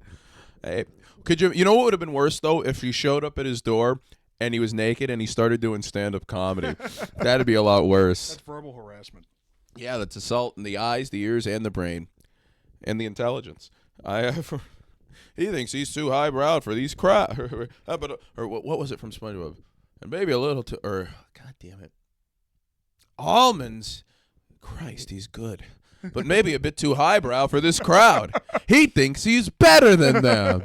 Hey, you know what would have been worse though if he showed up at his door and he was naked and he started doing stand-up comedy. That'd be a lot worse. That's verbal harassment. Yeah, that's assault in the eyes, the ears, and the brain, and the intelligence. He thinks he's too highbrow for these crowd. Or what was it from SpongeBob? And maybe a little too. Or God damn it, almonds. Christ, he's good, but maybe a bit too highbrow for this crowd. He thinks he's better than them.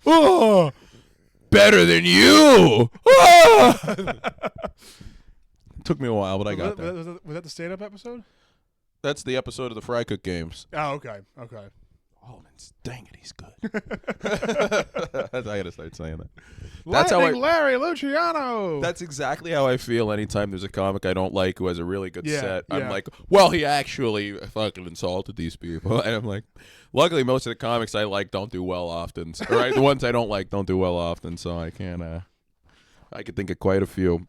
Oh, better than you. Oh. Took me a while, but I got that. Was that the stand-up episode? That's the episode of the Fry Cook Games. Oh, okay. Almonds, dang it, he's good. I gotta start saying that. That's Larry Luciano. That's exactly how I feel anytime there's a comic I don't like who has a really good set. Yeah. I'm like, well, he actually fucking insulted these people, and I'm like, luckily most of the comics I like don't do well often, or the ones I don't like don't do well often, so I can't. I could think of quite a few.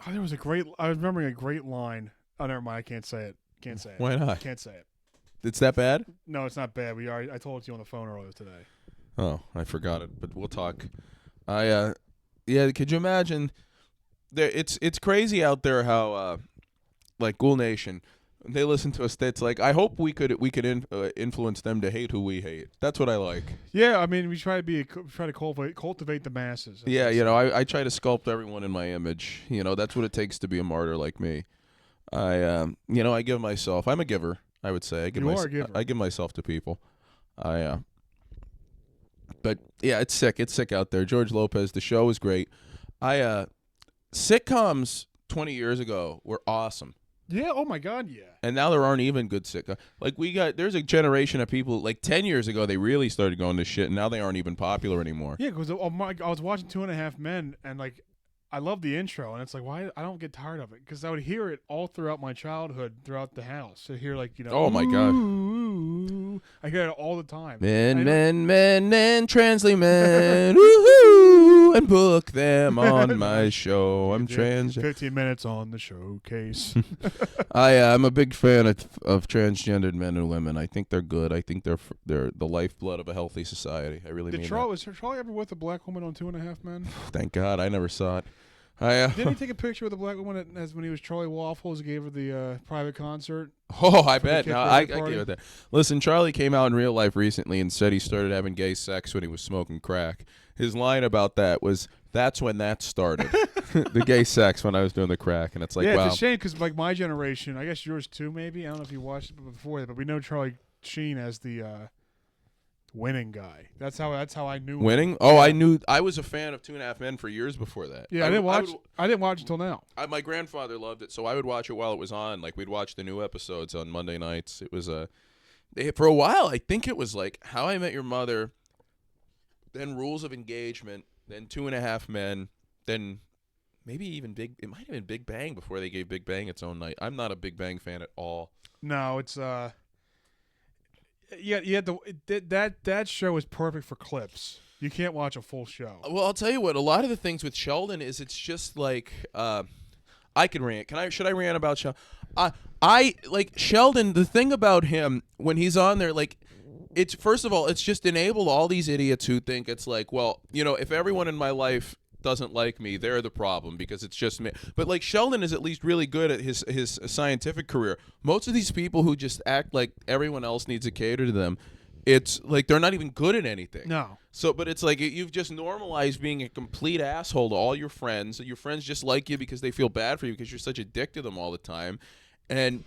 Oh, there was I was remembering a great line. Oh, never mind. I can't say it. Why not? Can't say it. It's that bad? No, it's not bad. I told it to you on the phone earlier today. Oh, I forgot it, but we'll talk. Yeah, could you imagine? It's crazy out there how, like Ghoul Nation, they listen to us. That's like, I hope we could influence them to hate who we hate. That's what I like. Yeah, I mean, we try to cultivate the masses. Yeah, I try to sculpt everyone in my image. That's what it takes to be a martyr like me. I give myself. I'm a giver. I would say You are a giver. I give myself to people. But yeah, it's sick. It's sick out there. George Lopez. The show is great. Sitcoms 20 years ago were awesome. Yeah. Oh my God. Yeah. And now there aren't even good sitcoms. Like there's a generation of people like 10 years ago they really started going to shit, and now they aren't even popular anymore. Yeah, because I was watching 2.5 Men, and like I love the intro, and it's like, why I don't get tired of it, because I would hear it all throughout my childhood, throughout the house. So hear oh my God, ooh, I hear it all the time. Men, translate men, woohoo, and book them on my show. I'm trans. 15 minutes on the showcase. I'm a big fan of transgendered men and women. I think they're good. I think they're the lifeblood of a healthy society. I really mean that. Was Charlie ever with a black woman on 2.5 Men? Thank God, I never saw it. Didn't he take a picture with a black woman when he was Charlie Waffles, gave her the private concert? Oh, I bet. No, I give it that. Listen, Charlie came out in real life recently and said he started having gay sex when he was smoking crack. His line about that was, "That's when that started." The gay sex when I was doing the crack, and it's like, wow. It's a shame because like my generation, I guess yours too, maybe. I don't know if you watched it before that, but we know Charlie Sheen as the winning guy. That's how I knew winning. Him. Oh, yeah. I was a fan of 2.5 Men for years before that. Yeah, I didn't watch until now. My grandfather loved it, so I would watch it while it was on. Like we'd watch the new episodes on Monday nights. It was for a while. I think it was like How I Met Your Mother, then Rules of Engagement, then 2.5 Men, then maybe even It might have been Big Bang before they gave Big Bang its own night. I'm not a Big Bang fan at all. No, it's Yeah, that show is perfect for clips. You can't watch a full show. Well, I'll tell you what. A lot of the things with Sheldon is it's just like I can rant. Should I rant about Sheldon? I like Sheldon. The thing about him when he's on there, like, it's first of all, it's just enabled all these idiots who think it's like, well, if everyone in my life doesn't like me, they're the problem because it's just me. But like Sheldon is at least really good at his scientific career. Most of these people who just act like everyone else needs to cater to them, it's like they're not even good at anything. No. So, but it's like you've just normalized being a complete asshole to all your friends. Your friends just like you because they feel bad for you because you're such a dick to them all the time, and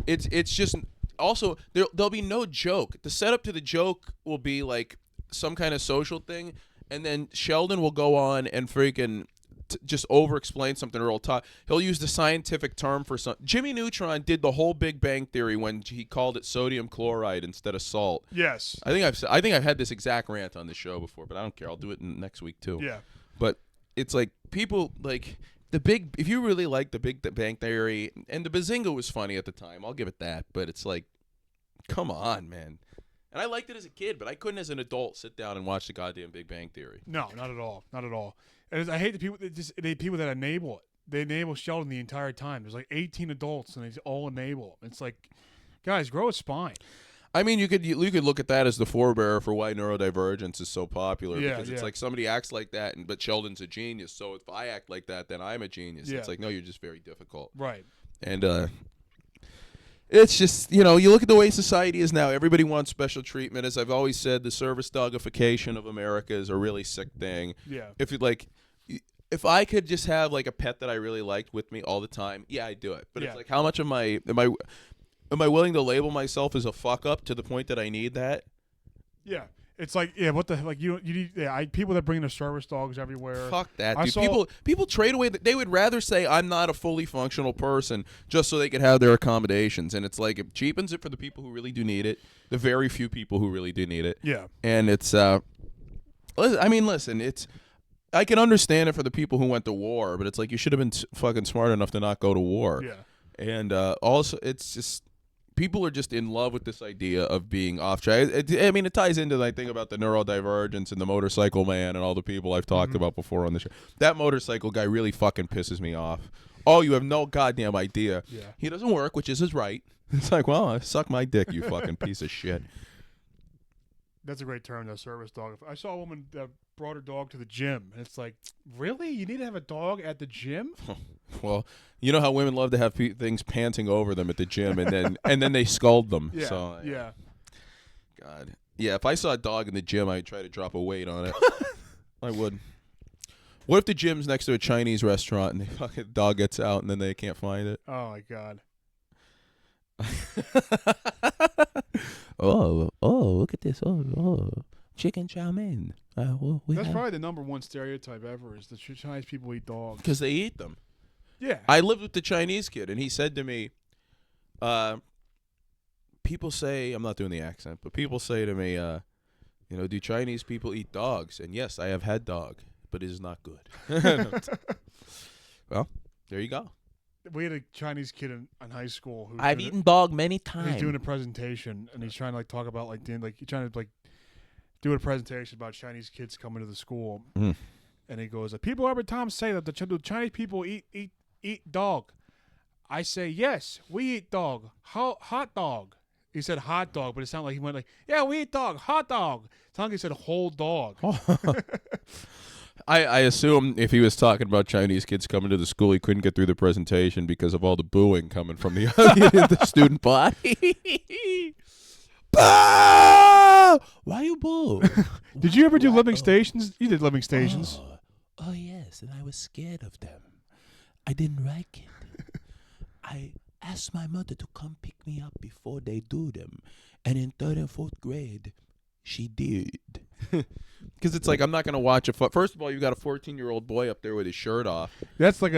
it's just also there'll be no joke. The setup to the joke will be like some kind of social thing, and then Sheldon will go on and freaking just over-explain something real tough. He'll use the scientific term for something. Jimmy Neutron did the whole Big Bang Theory when he called it sodium chloride instead of salt. Yes. I think I've had this exact rant on the show before, but I don't care. I'll do it next week too. Yeah. But it's like people like if you really like the Big Bang Theory, and the Bazinga was funny at the time, I'll give it that. But it's like, come on, man. And I liked it as a kid, but I couldn't as an adult sit down and watch the goddamn Big Bang Theory. No, not at all. Not at all. And I hate the people that enable it. They enable Sheldon the entire time. There's like 18 adults, and they all enable him. It's like, guys, grow a spine. I mean, you could look at that as the forebearer for why neurodivergence is so popular. Yeah, because it's like somebody acts like that, but Sheldon's a genius. So if I act like that, then I'm a genius. Yeah. It's like, no, you're just very difficult. Right. And it's just, you look at the way society is now. Everybody wants special treatment. As I've always said, the service dogification of America is a really sick thing. Yeah. If I could just have like a pet that I really liked with me all the time, yeah, I'd do it. But it's like, how much am I willing to label myself as a fuck up to the point that I need that? Yeah. It's like, what the like you need people that bring their service dogs everywhere. Fuck that, dude. People trade away they would rather say I'm not a fully functional person just so they could have their accommodations, and it's like it cheapens it for the people who really do need it, the very few people who really do need it. Yeah. And it's listen, I can understand it for the people who went to war, but it's like you should have been fucking smart enough to not go to war. Yeah. And also, it's just people are just in love with this idea of being off track. It ties into, I think, about the neurodivergence and the motorcycle man and all the people I've talked about before on the show. That motorcycle guy really fucking pisses me off. Oh, you have no goddamn idea. Yeah. He doesn't work, which is his right. It's like, well, suck my dick, you fucking piece of shit. That's a great term, though, service dog. I saw a woman that brought her dog to the gym, and it's like, really? You need to have a dog at the gym? Well, you know how women love to have things panting over them at the gym, and then they scold them. Yeah, so, yeah. God. Yeah, if I saw a dog in the gym, I'd try to drop a weight on it. I would. What if the gym's next to a Chinese restaurant and the fucking dog gets out and then they can't find it? Oh, my God. Oh, look at this. Oh, chicken chow mein. That's probably the number one stereotype ever is the Chinese people eat dogs. Because they eat them. Yeah. I lived with the Chinese kid, and he said to me, people say, I'm not doing the accent, but people say to me, do Chinese people eat dogs? And yes, I have had dog, but it is not good. Well, there you go. We had a Chinese kid in high school who I've eaten dog many times. He's doing a presentation, and he's trying to talk about he's trying to do a presentation about Chinese kids coming to the school, and he goes, "People every time say that the Chinese people eat dog." I say, "Yes, we eat dog. Hot dog." He said hot dog, but it sounded like he went like, "Yeah, we eat dog. Hot dog." It sounded like he said whole dog. I assume if he was talking about Chinese kids coming to the school, he couldn't get through the presentation because of all the booing coming from the student body. Boo! Why you boo? Did you ever do living stations? You did living stations. Oh, yes, and I was scared of them. I didn't like it. I asked my mother to come pick me up before they do them, and in 3rd and 4th grade, she did. Because it's like, I'm not going to watch first of all, you got a 14-year-old boy up there with his shirt off. That's like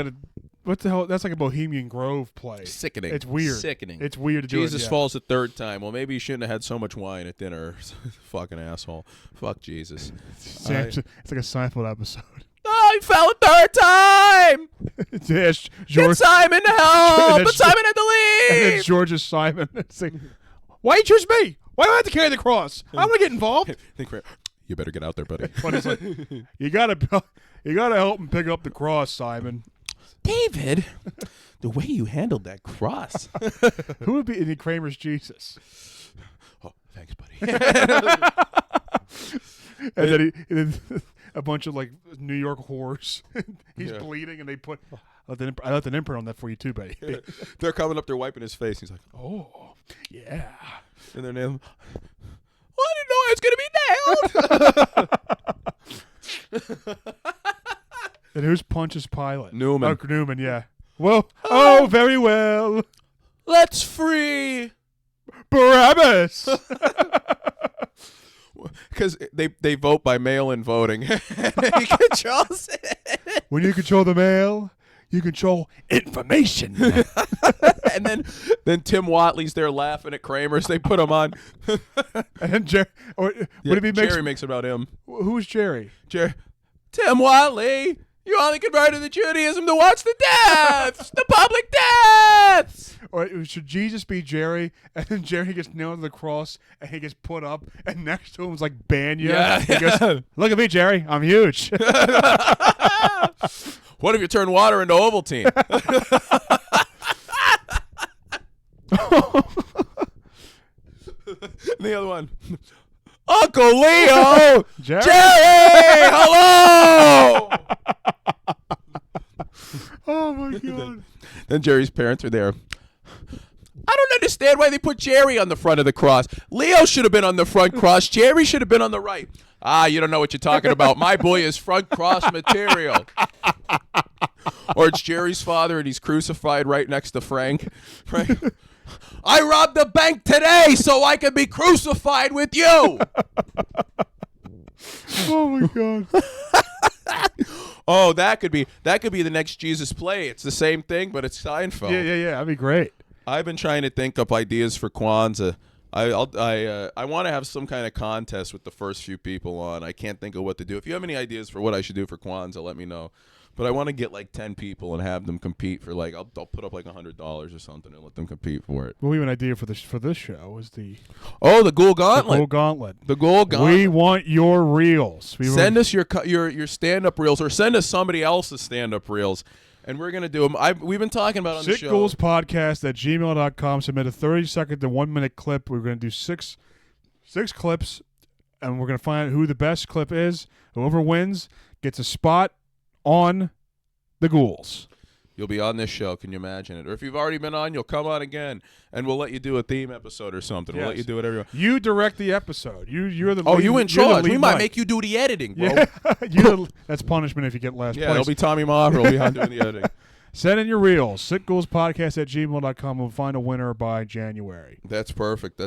what the hell? That's like a Bohemian Grove play. Sickening. It's weird. Sickening. It's weird to do it. Jesus falls the 3rd time. Well, maybe you shouldn't have had so much wine at dinner. Fucking asshole. Fuck Jesus. It's like a Seinfeld episode. Oh, he fell a 3rd time. Yes, Get Simon to help, but Simon had to leave. And then George is Simon. It's like, why you choose me? Why do I have to carry the cross? I want to get involved. You better get out there, buddy. But it's like, you gotta help him pick up the cross, Simon. David, the way you handled that cross. Who would be in Kramer's Jesus? Oh, thanks, buddy. And then a bunch of New York whores. He's bleeding, and they put. I left an imprint on that for you too, buddy. They're coming up there wiping his face. He's like, "Oh, yeah." And they're nailing. Well, I didn't know I was gonna be nailed. And who's Pontius Pilate? Newman. Oh, Newman, yeah. Well, oh, very well. Let's free Barabbas. because they vote by mail-in voting. He controls it. When you control the mail, you control information. And then Tim Watley's there laughing at Kramer's. They put him on. And Jerry, Jerry makes it about him. Who's Jerry? Tim Watley, you only converted to Judaism to watch the deaths, the public deaths. Or should Jesus be Jerry, and then Jerry gets nailed to the cross, and he gets put up, and next to him is like Banya. Yeah. He goes, look at me, Jerry. I'm huge. What if you turn water into Ovaltine? The other one. Uncle Leo! Jerry! Hello! Oh, my God. Then Jerry's parents are there. I don't understand why they put Jerry on the front of the cross. Leo should have been on the front cross. Jerry should have been on the right. You don't know what you're talking about. My boy is front cross material. Or it's Jerry's father and he's crucified right next to Frank. Right? I robbed the bank today so I could be crucified with you. Oh, my God. Oh, that could be the next Jesus play. It's the same thing, but it's Seinfeld. Yeah. That'd be great. I've been trying to think up ideas for Kwanzaa. I want to have some kind of contest with the first few people on. I can't think of what to do. If you have any ideas for what I should do for Kwanzaa, let me know. But I want to get like 10 people and have them compete for like I'll put up like $100 or something and let them compete for it. Well, we have an idea for this show is the Ghoul Gauntlet. The Ghoul Gauntlet. The Ghoul Gauntlet. We want your reels. Send us your stand-up reels, or send us somebody else's stand-up reels, and we're gonna do them. We've been talking about on the show. sickghoulspodcast@gmail.com. Submit a 30-second to 1-minute clip. We're gonna do six clips, and we're gonna find out who the best clip is. Whoever wins gets a spot on the Ghouls. You'll be on this show. Can you imagine it? Or if you've already been on, you'll come on again, and we'll let you do a theme episode or something. We'll let you do whatever you want. You direct the episode. You're the you in charge. We might make you do the editing, bro. Yeah. That's punishment if you get last place. It'll be Tommy Maher will be on doing the editing. Send in your reels. sickghoulspodcast@gmail.com. We'll find a winner by January. That's perfect.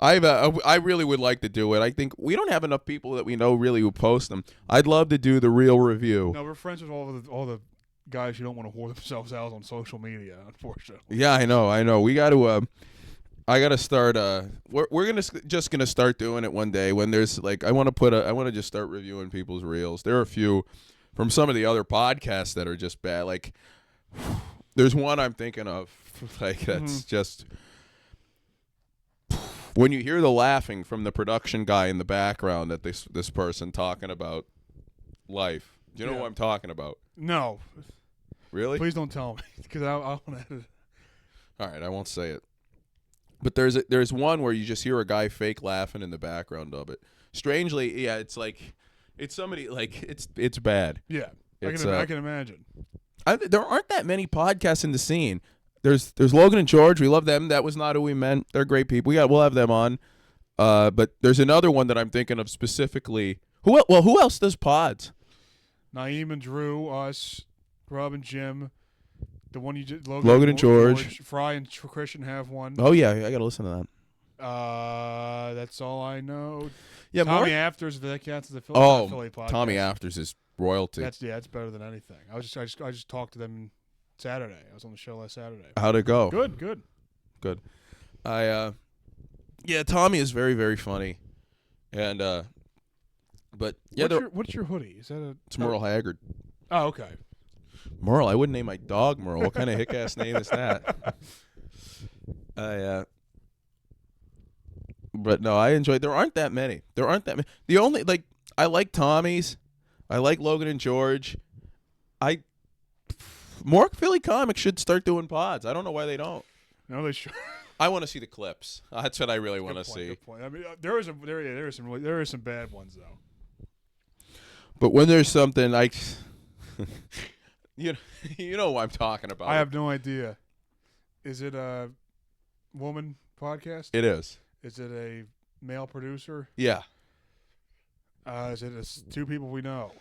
I really would like to do it. I think we don't have enough people that we know really who post them. I'd love to do the real review. No, we're friends with all the guys who don't want to whore themselves out on social media, unfortunately. Yeah, I know. We got to. I got to start. We're just gonna start doing it one day when there's like I want to just start reviewing people's reels. There are a few from some of the other podcasts that are just bad. Like there's one I'm thinking of. Like that's just. When you hear the laughing from the production guy in the background at this person talking about life, do you know what I'm talking about? No. Really? Please don't tell me, because I want to edit it. All right, I won't say it. But there's one where you just hear a guy fake laughing in the background of it. Strangely, yeah, it's like it's somebody like it's bad. Yeah, I can imagine. There aren't that many podcasts in the scene. There's Logan and George. We love them. That was not who we meant. They're great people. We'll have them on. But there's another one that I'm thinking of specifically. Who else does pods? Naeem and Drew, us, Rob and Jim. The one you just Logan and George. Fry and Christian have one. Oh yeah, I gotta listen to that. That's all I know. Yeah, Tommy Afters, that counts as a Philly podcast. Tommy Afters is royalty. That's better than anything. I just talked to them Saturday. I was on the show last Saturday. How'd it go? Good. Tommy is very, very funny, and but yeah, what's your hoodie? Is that it's Merle Haggard. Oh, okay. Merle, I wouldn't name my dog Merle. What kind of hick ass name is that? But no, I enjoyed. There aren't that many. The only I like Tommy's. I like Logan and George. More Philly comics should start doing pods. I don't know why they don't. No, they should. I want to see the clips. That's what I really want to see. Good point. I mean, there are some bad ones though. But when there's something like, you know what I'm talking about. I have no idea. Is it a woman podcast? It is. Is it a male producer? Yeah. Is it two people we know?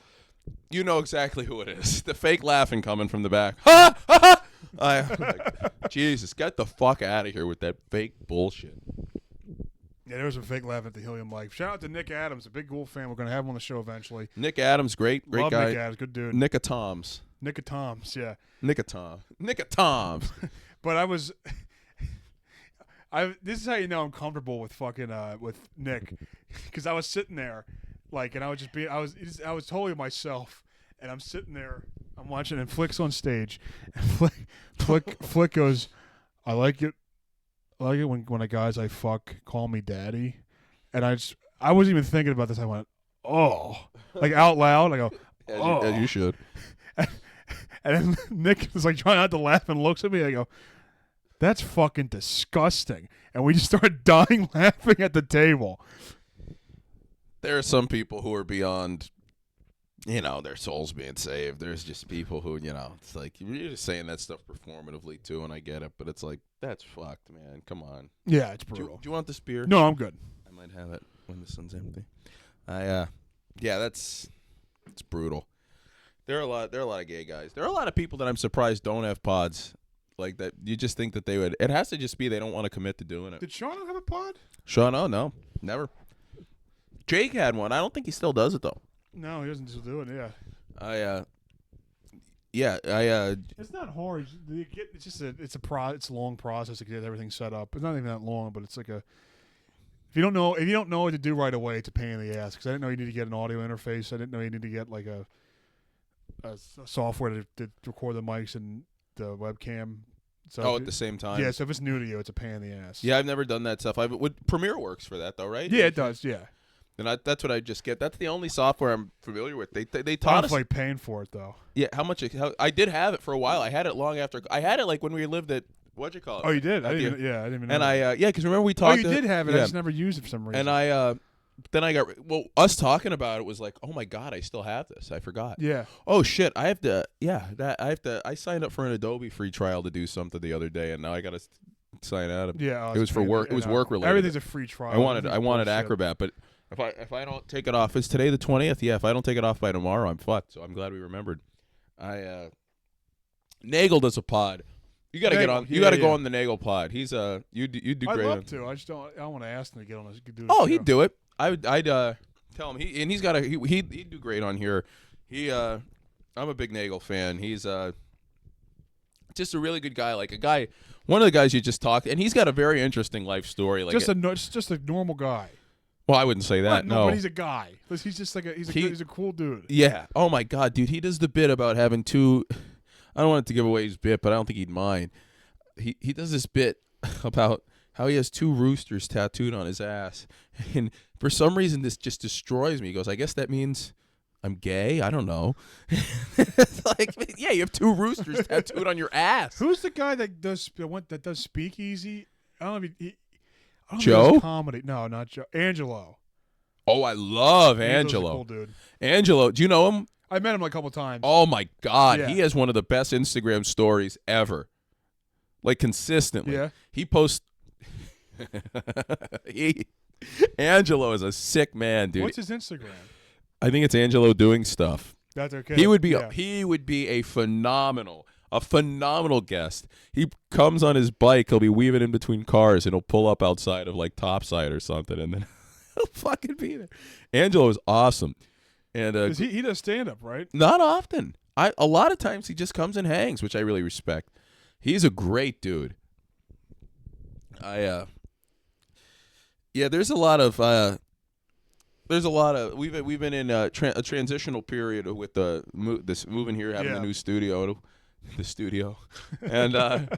You know exactly who it is. The fake laughing coming from the back. Ha! Ha! Ha! Jesus, get the fuck out of here with that fake bullshit. Yeah, there was a fake laugh at the helium mic. Shout out to Nick Adams, a big Ghoul fan. We're going to have him on the show eventually. Nick Adams, great Love guy. Nick Adams, good dude. Nick of Toms. Nick of Toms, yeah. Nick of Toms. But I was... this is how you know I'm comfortable with fucking with Nick, because I was sitting there, like, and I was totally myself, and I'm sitting there, I'm watching, and Flick's on stage, and Flick goes, I like it when the guys I fuck call me daddy, and I wasn't even thinking about this. I went, oh, like out loud. I go, oh, as you should. And then Nick was like trying not to laugh and looks at me. I go, that's fucking disgusting. And we just started dying laughing at the table. There are some people who are beyond, their souls being saved. There's just people who, it's like, you're just saying that stuff performatively too, and I get it, but it's like, that's fucked, man. Come on. Yeah, it's brutal. Do you want this beer? No, I'm good. I might have it when the sun's empty. It's brutal. There are a lot of gay guys. There are a lot of people that I'm surprised don't have pods. Like that, you just think that they would. It has to just be they don't want to commit to doing it. Did Sean have a pod? Sean, no, never. Jake had one. I don't think he still does it though. No, he doesn't still do it. Yeah. It's not hard. It's a long process to get everything set up. It's not even that long, but it's like if you don't know what to do right away, it's a pain in the ass. Because I didn't know you need to get an audio interface. I didn't know you need to get like a software to record the mics and the webcam. So at the same time. Yeah, so if it's new to you, it's a pain in the ass. Yeah, I've never done that stuff. Premiere works for that though, right? Yeah, it does. Yeah. And that's what I just get. That's the only software I'm familiar with. They I taught was us. like paying for it though. Yeah, I did have it for a while. I had it long after. I had it like when we lived at what'd you call it? Oh, you did? I didn't even know. And because remember we talked. Oh, you did have it. Yeah. I just never used it for some reason. And then I got us talking about it was like, oh my god, I still have this. I forgot. Yeah. Oh shit, I have to. Yeah, I signed up for an Adobe free trial to do something the other day, and now I got to sign out of. Yeah. It was for work. It was work related. Everything's a free trial. I wanted Acrobat, but if I don't take it off, is today the 20th? Yeah. If I don't take it off by tomorrow, I'm fucked. So I'm glad we remembered. Nagel does a pod. You got to get on. You got to go on the Nagel pod. He's you do great. I'd love to. I just don't. I want to ask him to get on this. He'd do it. I'd tell him he'd do great on here. I'm a big Nagel fan. He's just a really good guy. Like one of the guys you just talked, and he's got a very interesting life story. Like just a normal guy. Well, I wouldn't say that. No, but he's a guy. He's just like he's a cool dude. Yeah. Oh my god, dude. He does the bit about having two. I don't want it to give away his bit, but I don't think he'd mind. He does this bit about how he has two roosters tattooed on his ass, and for some reason this just destroys me. He goes, I guess that means I'm gay. I don't know. It's like, yeah, you have two roosters tattooed on your ass. Who's the guy that does Speakeasy? I don't know if Joe? Comedy. No, not Joe. Angelo. Oh, I love Angelo. A cool dude. Angelo, do you know him? I met him a couple times. Oh my god, yeah. He has one of the best Instagram stories ever. Like consistently. Yeah. He posts Angelo is a sick man, dude. What's his Instagram? I think it's Angelo doing stuff. That's okay. He would be a phenomenal guest. He comes on his bike, he'll be weaving in between cars, and he'll pull up outside of like Topside or something, and then he'll fucking be there. Angelo is awesome. And he does stand up, right? Not often. A lot of times he just comes and hangs, which I really respect. He's a great dude. There's a lot of we've been in a transitional period with this moving here, having the new studio, and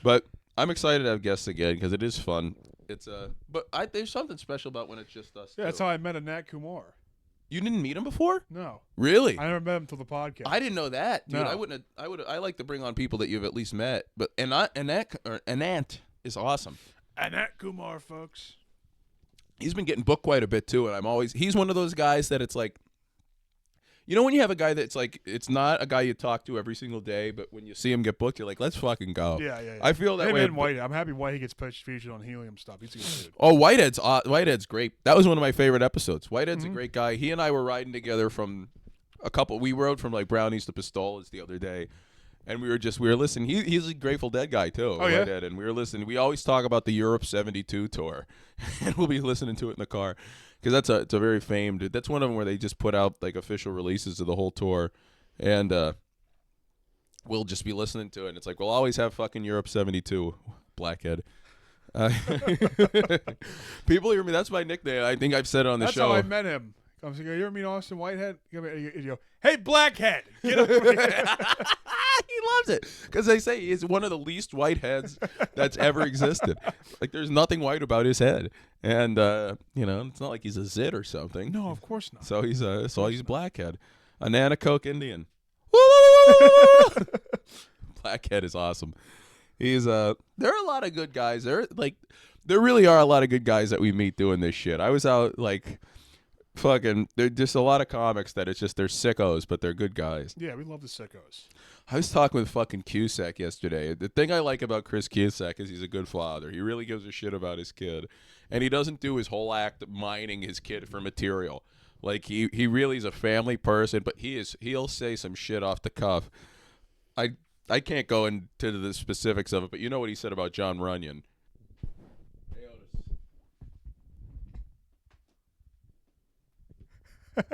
but I'm excited to have guests again because it is fun. It's there's something special about when it's just us. Yeah, that's how I met Anat Kumar. You didn't meet him before? No. Really? I never met him until the podcast. I didn't know that, dude. No. I like to bring on people that you've at least met, but Anat is awesome. Anat Kumar, folks. He's been getting booked quite a bit too, and he's one of those guys that it's like, you know, when you have a guy that's like, it's not a guy you talk to every single day, but when you see him get booked, you're like, let's fucking go. Yeah. I feel that him way. And Whitehead. I'm happy Whitehead gets featured on Helium stuff. He's a good dude. Oh, Whitehead's great. That was one of my favorite episodes. Whitehead's a great guy. He and I were riding together we rode from like Brownies to Pistolas the other day, And we were listening. He's a Grateful Dead guy too. Oh, yeah? Whitehead, and we were listening. We always talk about the Europe '72 tour, and we'll be listening to it in the car because it's a very famed. That's one of them where they just put out like official releases of the whole tour, and we'll just be listening to it. And it's like we'll always have fucking Europe '72, Blackhead. People hear me. That's my nickname. I think I've said it on the show. That's how I met him. I'm saying, you ever meet Austin Whitehead? You go, hey, Blackhead, get over here. He loves it because they say he's one of the least white heads that's ever existed. Like there's nothing white about his head, and it's not like he's a zit or something. No, of course not. So he's Blackhead, a Nanacoke Indian. Blackhead is awesome. He's there are a lot of good guys. There really are a lot of good guys that we meet doing this shit. I was out like. Fucking, there's just a lot of comics that it's just they're sickos, but they're good guys. Yeah, we love the sickos. I was talking with fucking Cusack yesterday. The thing I like about Chris Cusack is he's a good father. He really gives a shit about his kid, and he doesn't do his whole act of mining his kid for material. Like he really is a family person, but he'll say some shit off the cuff. I can't go into the specifics of it, but you know what he said about John Runyon. Hey, Otis. And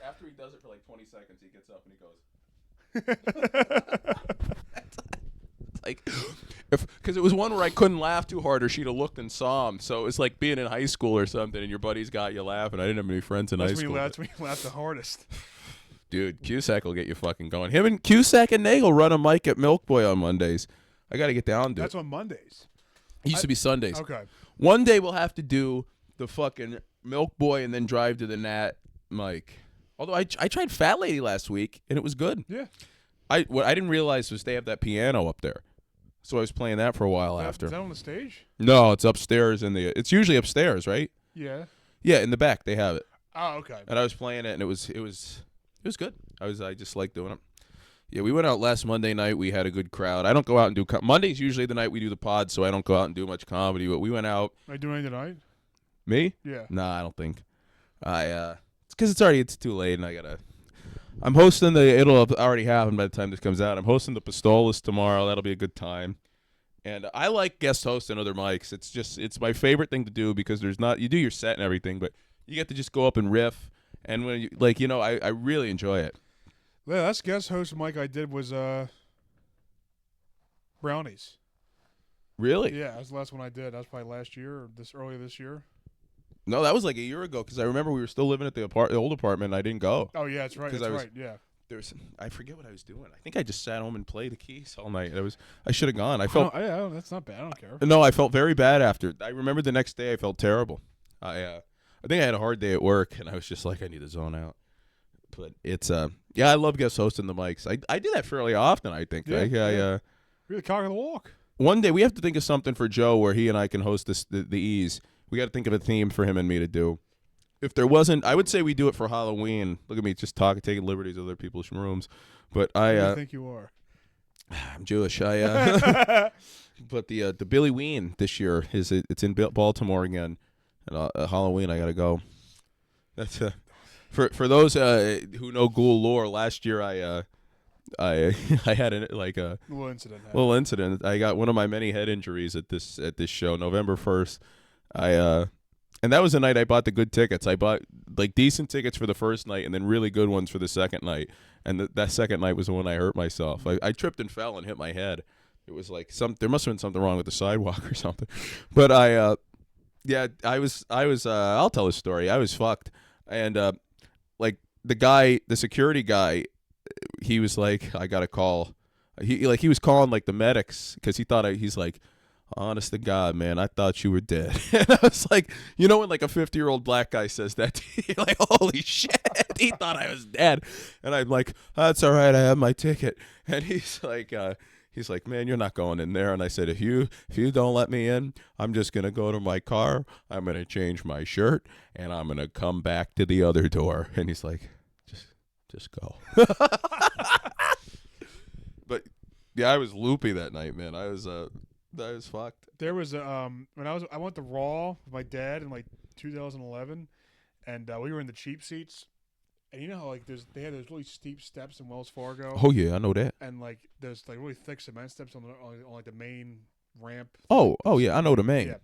after he does it for like 20 seconds, he gets up and he goes. It's like, because it was one where I couldn't laugh too hard, or she'd have looked and saw him. So it's like being in high school or something, and your buddies got you laughing. I didn't have any friends in high school. That's when you laugh the hardest. Dude, Cusack will get you fucking going. Him and Cusack and Nagel run a mic at Milk Boy on Mondays. I got to get down to it. That's on Mondays. It used to be Sundays. Okay. One day we'll have to do the fucking Milk Boy and then drive to the Nat mic. Although I tried Fat Lady last week and it was good. Yeah. What I didn't realize was they have that piano up there, so I was playing that for a while after. Is that on the stage? No, it's upstairs it's usually upstairs, right? Yeah. Yeah, in the back they have it. Oh, okay. And I was playing it and it was good. I just like doing it. Yeah, we went out last Monday night. We had a good crowd. I don't go out and do Monday's usually the night we do the pod, so I don't go out and do much comedy. But we went out. Are you doing it tonight? Me? Yeah. Nah, I don't think. It's because it's too late, and I'm hosting it'll have already happened by the time this comes out. I'm hosting the Pistolas tomorrow. That'll be a good time. And I like guest hosting other mics. It's my favorite thing to do because you do your set and everything, but you get to just go up and riff. And when you, I really enjoy it. Yeah, that's guest host mic I did was Brownies. Really? Yeah, that was the last one I did. That was probably last year or earlier this year. No, that was like a year ago because I remember we were still living at the old apartment and I didn't go. Oh, yeah, that's right. Yeah. I forget what I was doing. I think I just sat home and played the keys all night. I should have gone. I felt. Yeah, that's not bad. I don't care. No, I felt very bad after. I remember the next day I felt terrible. I think I had a hard day at work and I was just like, I need to zone out. But it's I love guest hosting the mics. I do that fairly often. I think. Yeah, You're the cock of the walk. One day we have to think of something for Joe where he and I can host the Ease. We got to think of a theme for him and me to do. If there wasn't, I would say we do it for Halloween. Look at me, just taking liberties with other people's rooms. But I think you are. I'm Jewish. But the Billy Ween this year it's in Baltimore again, and Halloween I got to go. That's for those who know Ghoul lore. Last year I had a little incident. I got one of my many head injuries at this show, November 1st. And that was the night I bought the good tickets. I bought like decent tickets for the first night and then really good ones for the second night. And that second night was the one I hurt myself. I tripped and fell and hit my head. It was like there must have been something wrong with the sidewalk or something. But I was I'll tell a story. I was fucked. And like the security guy, he was like, I got to call. He was calling like the medics because he thought he's like, honest to God, man, I thought you were dead. And I was like, when like a 50-year-old black guy says that to you, like, holy shit, he thought I was dead. And I'm like, that's all right, I have my ticket. And he's like, man, you're not going in there. And I said, if you don't let me in, I'm just going to go to my car, I'm going to change my shirt, and I'm going to come back to the other door. And he's like, just go. But yeah, I was loopy that night, man. I was fucked. There was when I went to Raw with my dad in like 2011, and we were in the cheap seats, And you know how like they had those really steep steps in Wells Fargo. Oh yeah, I know that. And like there's like really thick cement steps on like the main ramp. Oh yeah, I know the main. Yeah.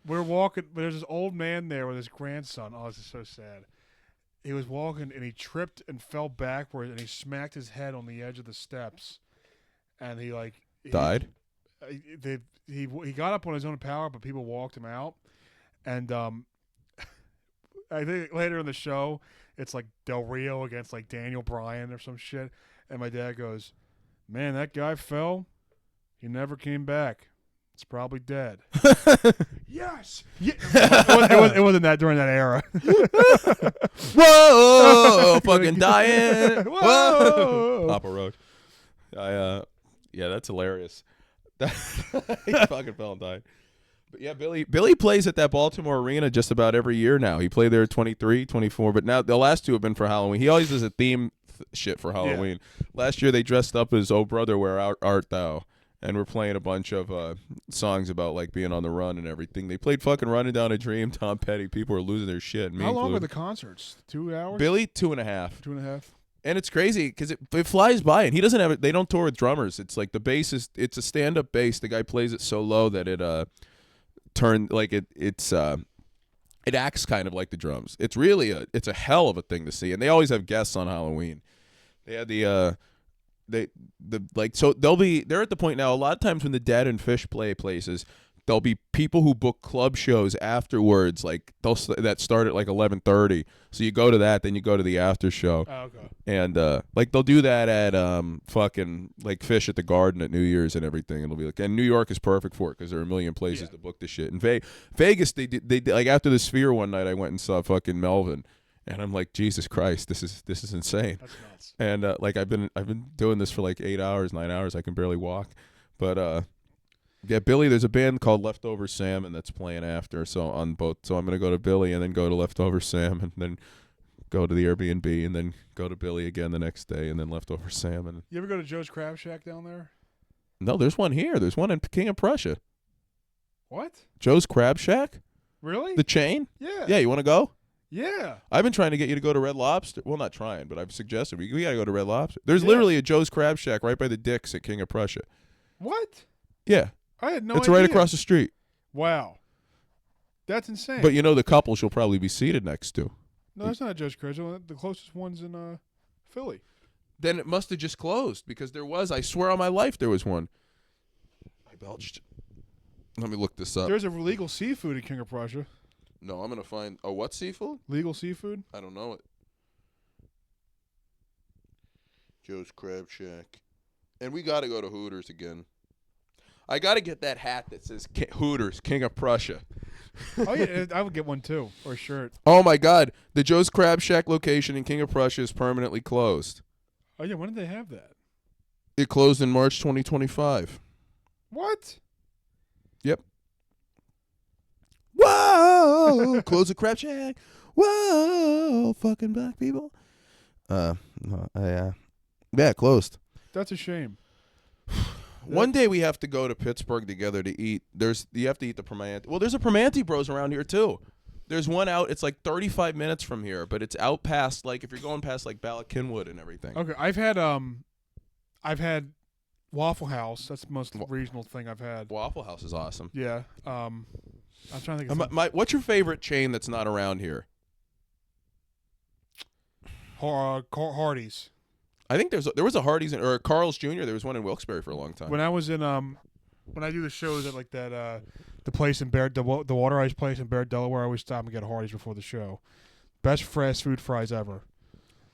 We're walking. There's this old man there with his grandson. Oh, this is so sad. He was walking and he tripped and fell backwards and he smacked his head on the edge of the steps, and he died. He got up on his own power, but people walked him out, and I think later in the show it's like Del Rio against like Daniel Bryan or some shit, and my dad goes, "Man, that guy fell. He never came back. It's probably dead." Yes. Yeah. It wasn't that during that era. Whoa, fucking dying. Whoa. Papa Roach. Yeah, that's hilarious. He fucking fell and died. But yeah, Billy plays at that Baltimore arena just about every year now. He played there at 23, 24, but now the last two have been for Halloween. He always does a theme shit for Halloween. Yeah. Last year they dressed up as "Oh Brother, Where Art Thou?" And we're playing a bunch of songs about like being on the run and everything. They played fucking "Running Down a Dream," Tom Petty. People were losing their shit. How long were the concerts? 2 hours? Billy, 2.5. 2.5. And it's crazy because it flies by, and he doesn't have it. They don't tour with drummers. It's like the bass it's a stand-up bass. The guy plays it so low that it it acts kind of like the drums. It's really it's a hell of a thing to see. And they always have guests on Halloween. They had they're at the point now. A lot of times when the Dead and Fish play places, there'll be people who book club shows afterwards, like that start at like 11:30. So you go to that, then you go to the after show. Oh, okay. And like they'll do that at fucking like Fish at the Garden at New Year's and everything. It'll be like, and New York is perfect for it because there are a million places to book this shit. And Vegas, they did like after the Sphere one night, I went and saw fucking Melvin. And I'm like, Jesus Christ, this is insane. That's nuts. And like I've been doing this for like 8 hours, 9 hours. I can barely walk. But yeah, Billy, there's a band called Leftover Salmon that's playing after. So on both, so I'm gonna go to Billy and then go to Leftover Salmon and then go to the Airbnb and then go to Billy again the next day and then Leftover Salmon. You ever go to Joe's Crab Shack down there? No, there's one here. There's one in King of Prussia. What? Joe's Crab Shack? Really? The chain? Yeah. Yeah, you want to go? Yeah. I've been trying to get you to go to Red Lobster. Well, not trying, but I've suggested we got to go to Red Lobster. There's literally a Joe's Crab Shack right by the Dick's at King of Prussia. What? Yeah. I had no It's idea. right across the street. Wow. That's insane. But you know the couples you'll probably be seated next to. No, that's not Joe's Crab Shack. The closest one's in Philly. Then it must have just closed because there was. I swear on my life there was one. I belched. Let me look this up. There's a legal seafood at King of Prussia. No, I'm going to find... Oh, what seafood? Legal seafood? I don't know it. Joe's Crab Shack. And we got to go to Hooters again. I got to get that hat that says Hooters, King of Prussia. Oh, yeah, I would get one too, or a shirt. Oh, my God. The Joe's Crab Shack location in King of Prussia is permanently closed. Oh, yeah, when did they have that? It closed in March 2025. What? Yep. Whoa! Close the Crab Shack. Whoa! Fucking black people. Yeah, closed. That's a shame. One day we have to go to Pittsburgh together to eat. You have to eat the Primanti. Well, there's a Primanti Bros around here too. There's one out. It's like 35 minutes from here, but it's out past like if you're going past like Ballackinwood and everything. Okay, I've had Waffle House. That's the most regional thing I've had. Waffle House is awesome. Yeah. I'm trying to think of what's your favorite chain that's not around here? Hardee's. I think there was a Hardee's or a Carl's Jr. There was one in Wilkes-Barre for a long time. When I was in when I do the shows at like that the place in Barrett, the Water Ice place in Barrett, Delaware, I always stop and get Hardee's before the show. Best fast food fries ever.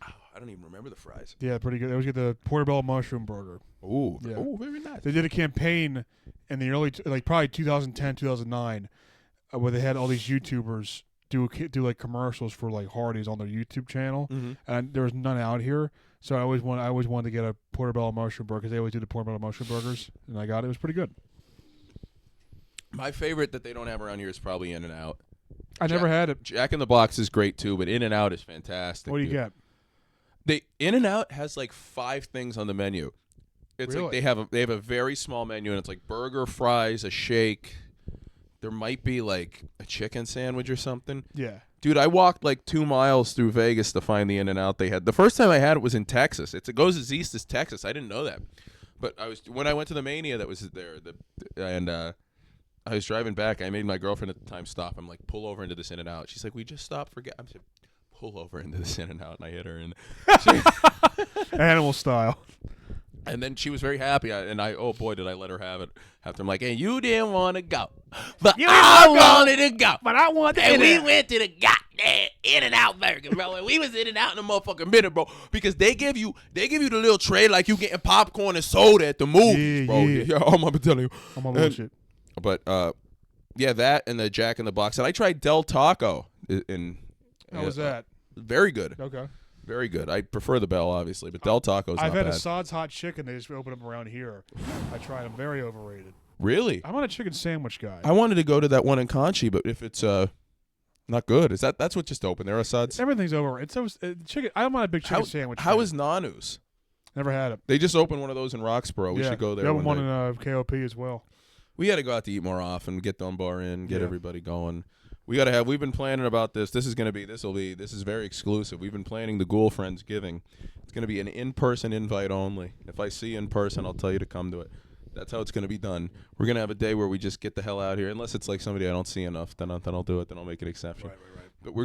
Oh, I don't even remember the fries. Yeah, pretty good. They always get the portobello mushroom burger. Ooh, yeah. Ooh, very nice. They did a campaign in the early like probably 2010, 2009, where they had all these YouTubers do like commercials for like Hardee's on their YouTube channel, and there was none out here. So I always wanted to get a portobello mushroom burger because they always do the portobello mushroom burgers, and I got it. It was pretty good. My favorite that they don't have around here is probably In-N-Out. I never had it. Jack in the Box is great too, but In-N-Out is fantastic. What do you get? In-N-Out has like 5 things on the menu. It's really? Like they have a very small menu, and it's like burger, fries, a shake, there might be like a chicken sandwich or something. Yeah. Dude, I walked like 2 miles through Vegas to find the In-N-Out they had. The first time I had it was in Texas. It goes as east as Texas. I didn't know that. But when I went to the Mania that was there, and I was driving back. I made my girlfriend at the time stop. I'm like, pull over into this In-N-Out. She's like, we just stopped for gas. I said, pull over into this In-N-Out, and I hit her. And Animal style. And then she was very happy, oh boy, did I let her have it. After I'm like, hey, you didn't want to go, but I wanted to go. But I wanted to. And we went to the goddamn In-N-Out burger, bro. And we was In-N-Out in a motherfucking minute, bro, because they give you the little tray like you getting popcorn and soda at the movies, bro. Yeah, I'm gonna tell you. I'm on bullshit. But yeah, that and the Jack in the Box, and I tried Del Taco. How was that? Very good. Okay. Very good. I prefer the Bell, obviously, but Del Taco's not bad. I've had a Sod's Hot Chicken. They just opened up around here. I tried them. Very overrated. Really? I'm not a chicken sandwich guy. I wanted to go to that one in Conchi, but if it's not good, that's what just opened? There are Sod's? Everything's overrated. It's chicken. I'm not a big chicken sandwich How fan. is Nanu's? Never had it. They just opened one of those in Roxborough. We should go there. They opened one in KOP as well. We got to go out to eat more often, get Dunbar in, get everybody going. We've been planning about this. This is very exclusive. We've been planning the Ghoul Friendsgiving. It's going to be an in-person invite only. If I see you in person, I'll tell you to come to it. That's how it's going to be done. We're going to have a day where we just get the hell out here. Unless it's like somebody I don't see enough, then I'll do it. Then I'll make an exception. Right. But we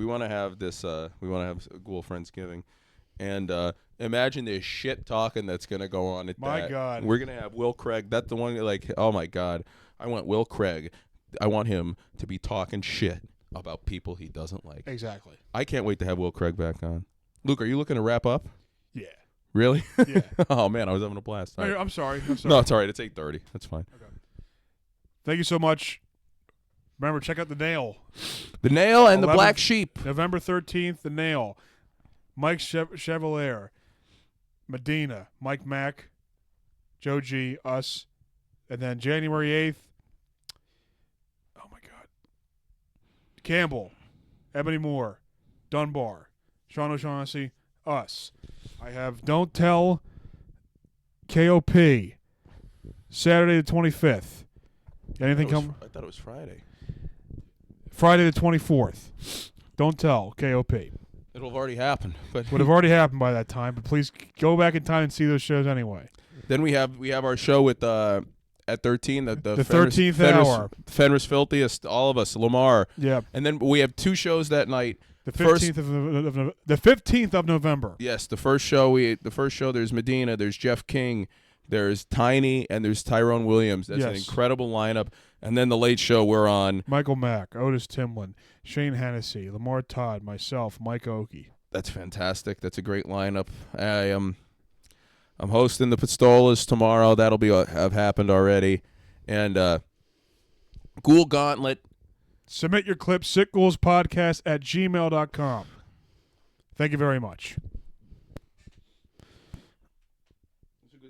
want to have a Ghoul Friendsgiving. And imagine the shit talking that's going to go on at that. My God. We're going to have Will Craig. That's the one, like, oh my God. I want Will Craig. I want him to be talking shit about people he doesn't like. Exactly. I can't wait to have Will Craig back on. Luke, are you looking to wrap up? Yeah. Really? Yeah. Oh, man, I was having a blast. Right. I'm sorry. No, it's all right. It's 8:30. That's fine. Okay. Thank you so much. Remember, check out The Nail. The Nail and the Black Sheep. November 13th, The Nail. Mike Chevalier. Medina. Mike Mack. Joe G. Us. And then January 8th. Campbell, Ebony Moore, Dunbar, Sean O'Shaughnessy, us. I have Don't Tell, KOP, Saturday the 25th. Anything come? I thought it was Friday. Friday the 24th. Don't Tell, KOP. It'll have already happened. But would have already happened by that time, but please go back in time and see those shows anyway. Then we have our show with at 13, the 13th hour. Fenris Filthiest, all of us, Lamar. Yeah. And then we have two shows that night. The 15th of November. Yes, the first show there's Medina, there's Jeff King, there's Tiny, and there's Tyrone Williams. That's an incredible lineup. And then the late show we're on. Michael Mack, Otis Timlin, Shane Hennessy, Lamar Todd, myself, Mike Oakey. That's fantastic. That's a great lineup. I'm hosting the Pistolas tomorrow. That'll have happened already. And Ghoul Gauntlet. Submit your clips, sickghoulspodcast@gmail.com. Thank you very much.